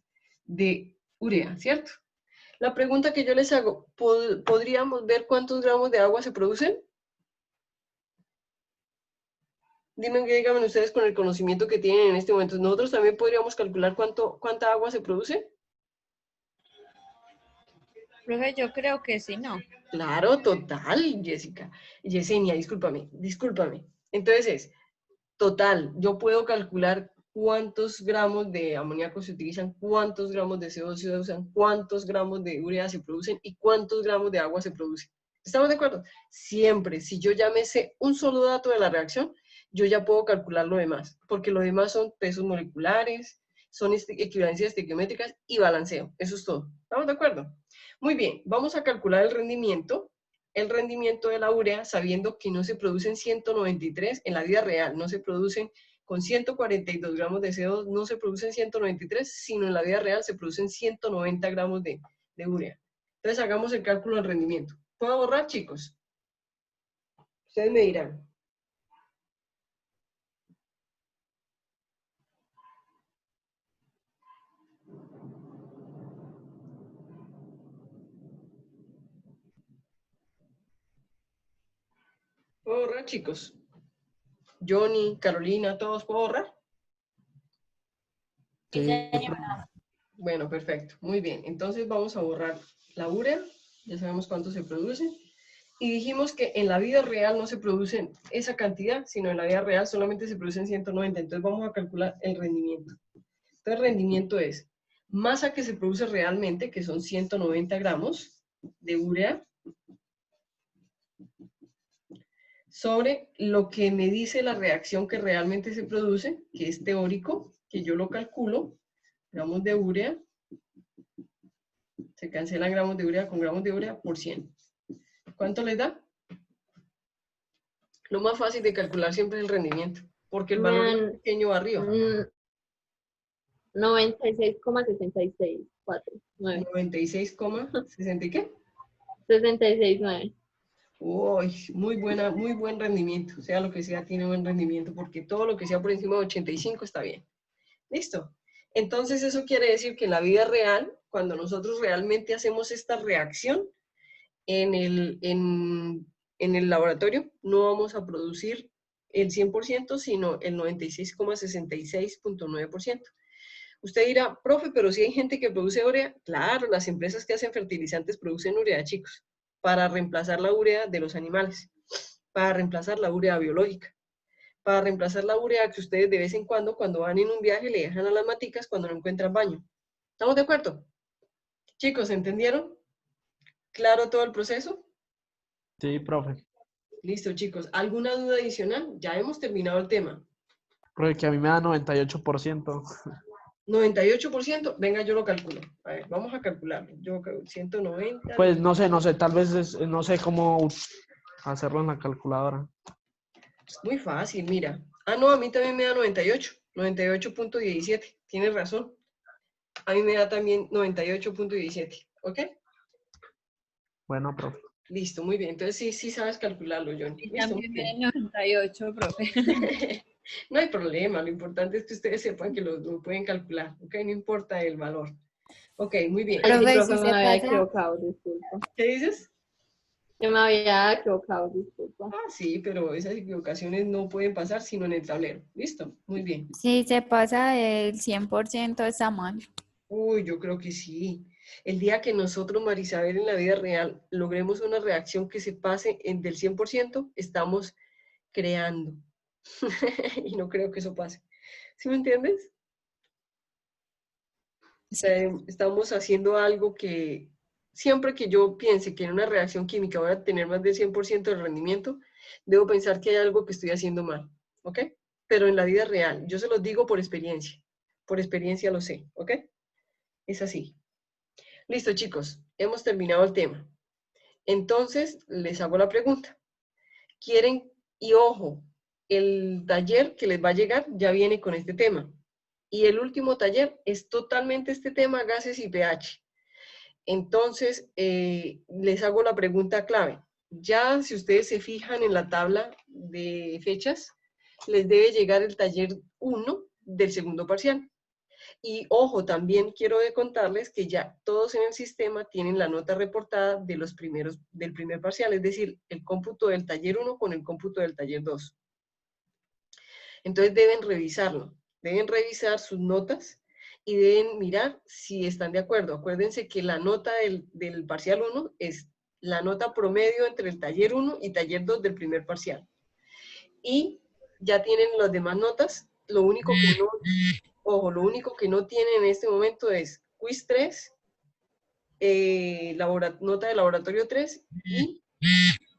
de urea, ¿cierto? La pregunta que yo les hago, ¿podríamos ver cuántos gramos de agua se producen? Díganme ustedes con el conocimiento que tienen en este momento. ¿Nosotros también podríamos calcular cuánta agua se produce? Profe, yo creo que sí, ¿no? Claro, total, Yesenia, discúlpame. Entonces, total, yo puedo calcular cuántos gramos de amoníaco se utilizan, cuántos gramos de CO2 se usan, cuántos gramos de urea se producen y cuántos gramos de agua se producen. ¿Estamos de acuerdo? Siempre, si yo ya me sé un solo dato de la reacción, yo ya puedo calcular lo demás, porque lo demás son pesos moleculares, son equivalencias estequiométricas y balanceo. Eso es todo. ¿Estamos de acuerdo? Muy bien, vamos a calcular el rendimiento de la urea sabiendo que no se producen 193 en la vida real, no se producen con 142 gramos de CO2, no se producen 193, sino en la vida real se producen 190 gramos de urea. Entonces hagamos el cálculo del rendimiento. ¿Puedo borrar, chicos? Ustedes me dirán. ¿Puedo borrar, chicos? Johnny, Carolina, ¿todos puedo borrar? Sí, Bueno, perfecto. Muy bien. Entonces vamos a borrar la urea. Ya sabemos cuánto se produce. Y dijimos que en la vida real no se producen esa cantidad, sino en la vida real solamente se producen 190. Entonces vamos a calcular el rendimiento. Entonces el rendimiento es masa que se produce realmente, que son 190 gramos de urea, sobre lo que me dice la reacción que realmente se produce, que es teórico, que yo lo calculo, gramos de urea, se cancelan gramos de urea con gramos de urea por 100. ¿Cuánto les da? Lo más fácil de calcular siempre es el rendimiento, porque el Me valor dan es pequeño va arriba. 96,66, 4, 9, 96,60 y qué. 66, 9. Uy, muy buen rendimiento. Sea lo que sea, tiene buen rendimiento, porque todo lo que sea por encima de 85 está bien. ¿Listo? Entonces eso quiere decir que en la vida real, cuando nosotros realmente hacemos esta reacción en el laboratorio, no vamos a producir el 100%, sino el 96,66.9%. Usted dirá, profe, pero si hay gente que produce urea, claro, las empresas que hacen fertilizantes producen urea, chicos, para reemplazar la urea de los animales, para reemplazar la urea biológica, para reemplazar la urea que ustedes de vez en cuando van en un viaje, le dejan a las maticas cuando no encuentran baño. ¿Estamos de acuerdo? Chicos, ¿entendieron? ¿Claro todo el proceso? Sí, profe. Listo, chicos. ¿Alguna duda adicional? Ya hemos terminado el tema. Profe, que a mí me da 98%. 98%, venga, yo lo calculo. A ver, vamos a calcularlo. Yo 190. Pues no sé, tal vez no sé cómo hacerlo en la calculadora. Muy fácil, mira. Ah, no, a mí también me da 98, 98.17. Tienes razón. A mí me da también 98.17. ¿Ok? Bueno, profe. Listo, muy bien. Entonces sí sabes calcularlo, John. Y Listo, muy también bien. me da 98, profe. No hay problema, lo importante es que ustedes sepan que lo pueden calcular, ¿ok? No importa el valor. Ok, muy bien. Ay, sí, Profe, profe, si me se había pasa, equivocado, disculpa. ¿Qué dices? Yo me había equivocado, disculpa. Ah, sí, pero esas equivocaciones no pueden pasar sino en el tablero. ¿Listo? Muy bien. si se pasa del 100% está mal. Uy, yo creo que sí. El día que nosotros, Marisabel, en la vida real logremos una reacción que se pase del 100%, estamos creando. Y no creo que eso pase. ¿Sí me entiendes? Sí. Estamos haciendo algo que siempre que yo piense que en una reacción química voy a tener más del 100% de rendimiento, debo pensar que hay algo que estoy haciendo mal. ¿Ok? Pero en la vida real, yo se los digo por experiencia lo sé. ¿Ok? Es así. Listo, chicos, hemos terminado el tema. Entonces, les hago la pregunta. ¿Quieren? Y ojo, el taller que les va a llegar ya viene con este tema. Y el último taller es totalmente este tema, gases y pH. Entonces, les hago la pregunta clave. Ya si ustedes se fijan en la tabla de fechas, les debe llegar el taller 1 del segundo parcial. Y ojo, también quiero contarles que ya todos en el sistema tienen la nota reportada de del primer parcial, es decir, el cómputo del taller 1 con el cómputo del taller 2. Entonces deben revisarlo, deben revisar sus notas y deben mirar si están de acuerdo. Acuérdense que la nota del parcial 1 es la nota promedio entre el taller 1 y taller 2 del primer parcial. Y ya tienen las demás notas, lo único que no... Ojo, lo único que no tienen en este momento es quiz 3, nota de laboratorio 3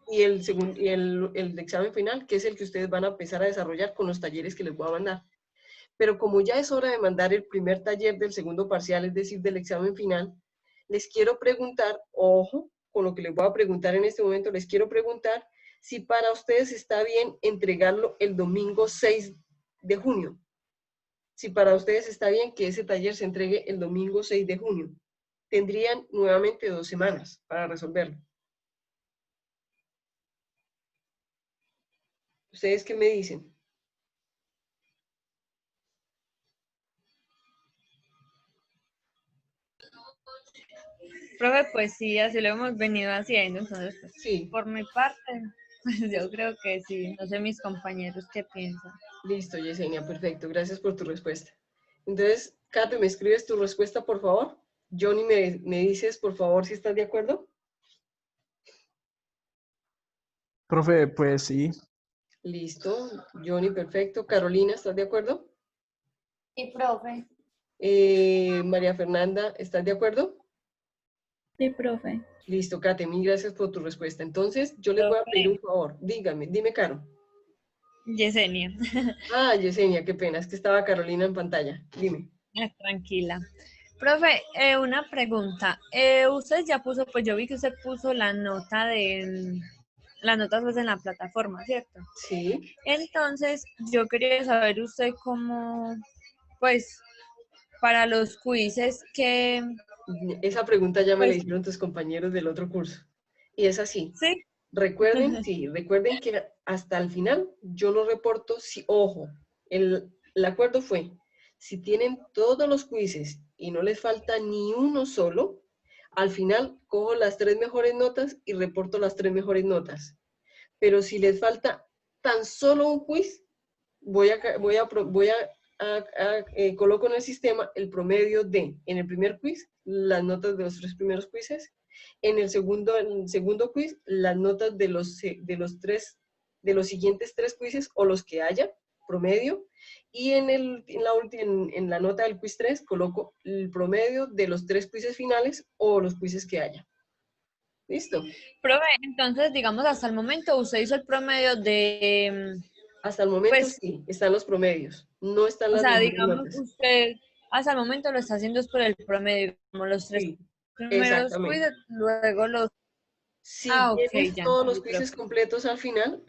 y el examen final, que es el que ustedes van a empezar a desarrollar con los talleres que les voy a mandar. Pero como ya es hora de mandar el primer taller del segundo parcial, es decir, del examen final, les quiero preguntar, ojo, con lo que les voy a preguntar en este momento, les quiero preguntar si para ustedes está bien entregarlo el domingo 6 de junio. Si para ustedes está bien que ese taller se entregue el domingo 6 de junio. Tendrían nuevamente 2 semanas para resolverlo. ¿Ustedes qué me dicen? Profe, pues sí, así lo hemos venido haciendo, entonces, pues, Sí, por mi parte, pues yo creo que sí. No sé mis compañeros qué piensan. listo, Yesenia, perfecto. Gracias por tu respuesta. Entonces, Kate, ¿me escribes tu respuesta, por favor? Johnny, ¿me dices, por favor, si estás de acuerdo? Profe, pues sí. Listo, Johnny, perfecto. Carolina, ¿estás de acuerdo? Sí, profe. María Fernanda, ¿estás de acuerdo? Sí, profe. Listo, Kate, mil gracias por tu respuesta. Entonces, yo les voy a pedir un favor. Dime, Caro. Yesenia. Ah, Yesenia, qué pena, es que estaba Carolina en pantalla. Dime. Tranquila. Profe, una pregunta. Usted ya puso, pues yo vi que usted puso la nota las notas pues en la plataforma, ¿cierto? Sí, Entonces, yo quería saber usted cómo, pues, para los quizzes que, esa pregunta ya me la pues, hicieron tus compañeros del otro curso. Y es así. sí. Recuerden, sí, recuerden que hasta el final yo no reporto si, ojo, el acuerdo fue, si tienen todos los quizzes y no les falta ni uno solo, al final cojo las 3 mejores notas y reporto las 3 mejores notas. Pero si les falta tan solo un quiz, coloco en el sistema el promedio en el primer quiz, las notas de los 3 primeros quizzes, en el segundo quiz, las notas de los siguientes 3 quizzes o los que haya, promedio, y en la nota del quiz 3 coloco el promedio de los 3 quizzes finales o los quizzes que haya. ¿Listo? Profe, entonces, digamos, hasta el momento usted hizo el promedio de, Hasta el momento pues, sí, están los promedios, no están o las sea, mejores digamos, notas. usted hasta el momento lo está haciendo es por el promedio, como los 3 Sí, primeros exactamente. quizzes, luego los... Si Ah, ok, tienes ya todos los entendí, quizzes profe. completos al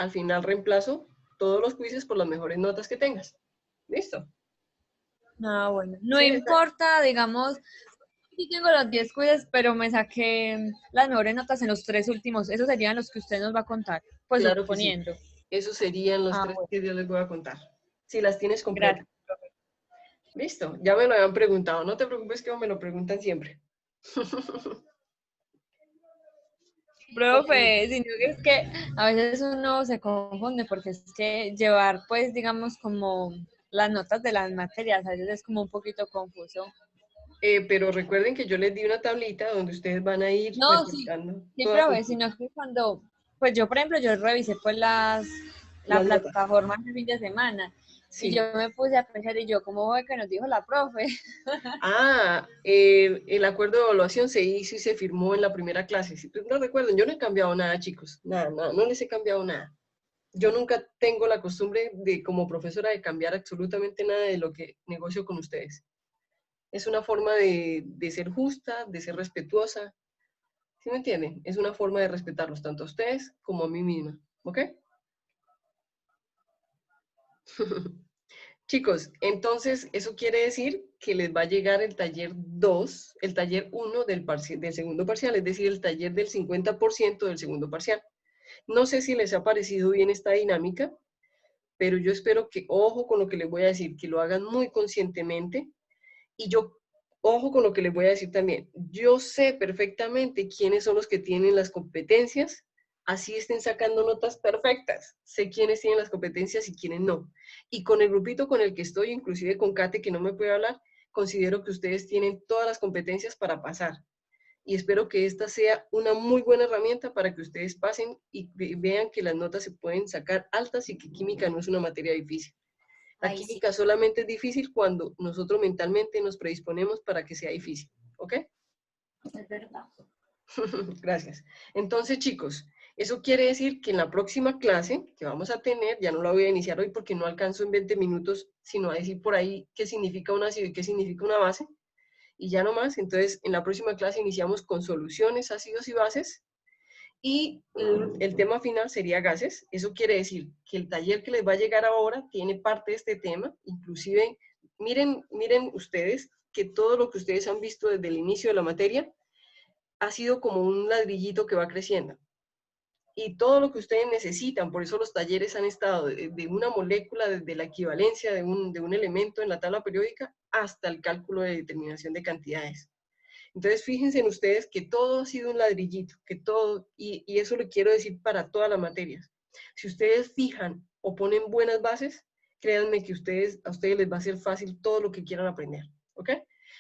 final reemplazo todos los quizzes por las mejores notas que tengas. ¿Listo? Ah, bueno. No Sí, importa, digamos, sí tengo los 10 quizzes, pero me saqué las mejores notas en los 3 últimos. Esos serían los que usted nos va a contar, pues claro que sí. suponiendo. Esos serían los Ah, 3 bueno, que yo les voy a contar. Si las tienes completas. gracias. Listo, ya me lo habían preguntado. No te preocupes que me lo preguntan siempre. Ok. Profe, sino que es que a veces uno se confunde porque es que llevar, pues, digamos, como las notas de las materias, a veces es como un poquito confuso. Pero recuerden que yo les di una tablita donde ustedes van a ir No, sí, reportando sí, todas sus profe, sino que cuando, pues yo, por ejemplo, yo revisé pues la las notas. plataforma el fin de semana y yo Sí. me puse a pensar y yo, ¿cómo fue que nos dijo la profe? Ah, el acuerdo de evaluación se hizo y se firmó en la primera clase. Si no recuerdan, yo no he cambiado nada, chicos. Nada, nada, no les he cambiado nada. Yo nunca tengo la costumbre de, como profesora, de cambiar absolutamente nada de lo que negocio con ustedes. Es una forma de ser justa, de ser respetuosa. ¿Sí me entienden? Es una forma de respetarlos tanto a ustedes como a mí misma. ¿Ok? Chicos, entonces eso quiere decir que les va a llegar el taller 2, el taller 1 del segundo parcial, es decir, el taller del 50% del segundo parcial. No sé si les ha parecido bien esta dinámica, pero yo espero que, ojo con lo que les voy a decir, que lo hagan muy conscientemente. Y yo, ojo con lo que les voy a decir también, yo sé perfectamente quiénes son los que tienen las competencias, así estén sacando notas perfectas. Sé quiénes tienen las competencias y quiénes no. Y con el grupito con el que estoy, inclusive con Kate, que no me puede hablar, considero que ustedes tienen todas las competencias para pasar. Y espero que esta sea una muy buena herramienta para que ustedes pasen y vean que las notas se pueden sacar altas y que química no es una materia difícil. La Ay, sí. química solamente es difícil cuando nosotros mentalmente nos predisponemos para que sea difícil. ¿Ok? Es verdad. Gracias. Entonces, chicos, eso quiere decir que en la próxima clase que vamos a tener, ya no la voy a iniciar hoy porque no alcanzo en 20 minutos, sino a decir por ahí qué significa un ácido y qué significa una base, y ya no más. Entonces, en la próxima clase iniciamos con soluciones, ácidos y bases, y el tema final sería gases. Eso quiere decir que el taller que les va a llegar ahora tiene parte de este tema. Inclusive, miren ustedes que todo lo que ustedes han visto desde el inicio de la materia ha sido como un ladrillito que va creciendo. Y todo lo que ustedes necesitan, por eso los talleres han estado de una molécula, desde la equivalencia de un elemento en la tabla periódica hasta el cálculo de determinación de cantidades. Entonces, fíjense en ustedes que todo ha sido un ladrillito, que todo, y eso lo quiero decir para todas las materias. Si ustedes fijan o ponen buenas bases, créanme que a ustedes les va a ser fácil todo lo que quieran aprender. ¿Ok?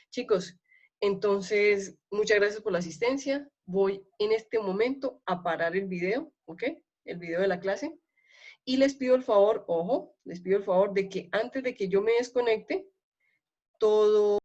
Chicos, entonces, muchas gracias por la asistencia. Voy en este momento a parar el video, ¿ok? El video de la clase. Y les pido el favor, ojo, les pido el favor de que antes de que yo me desconecte, todo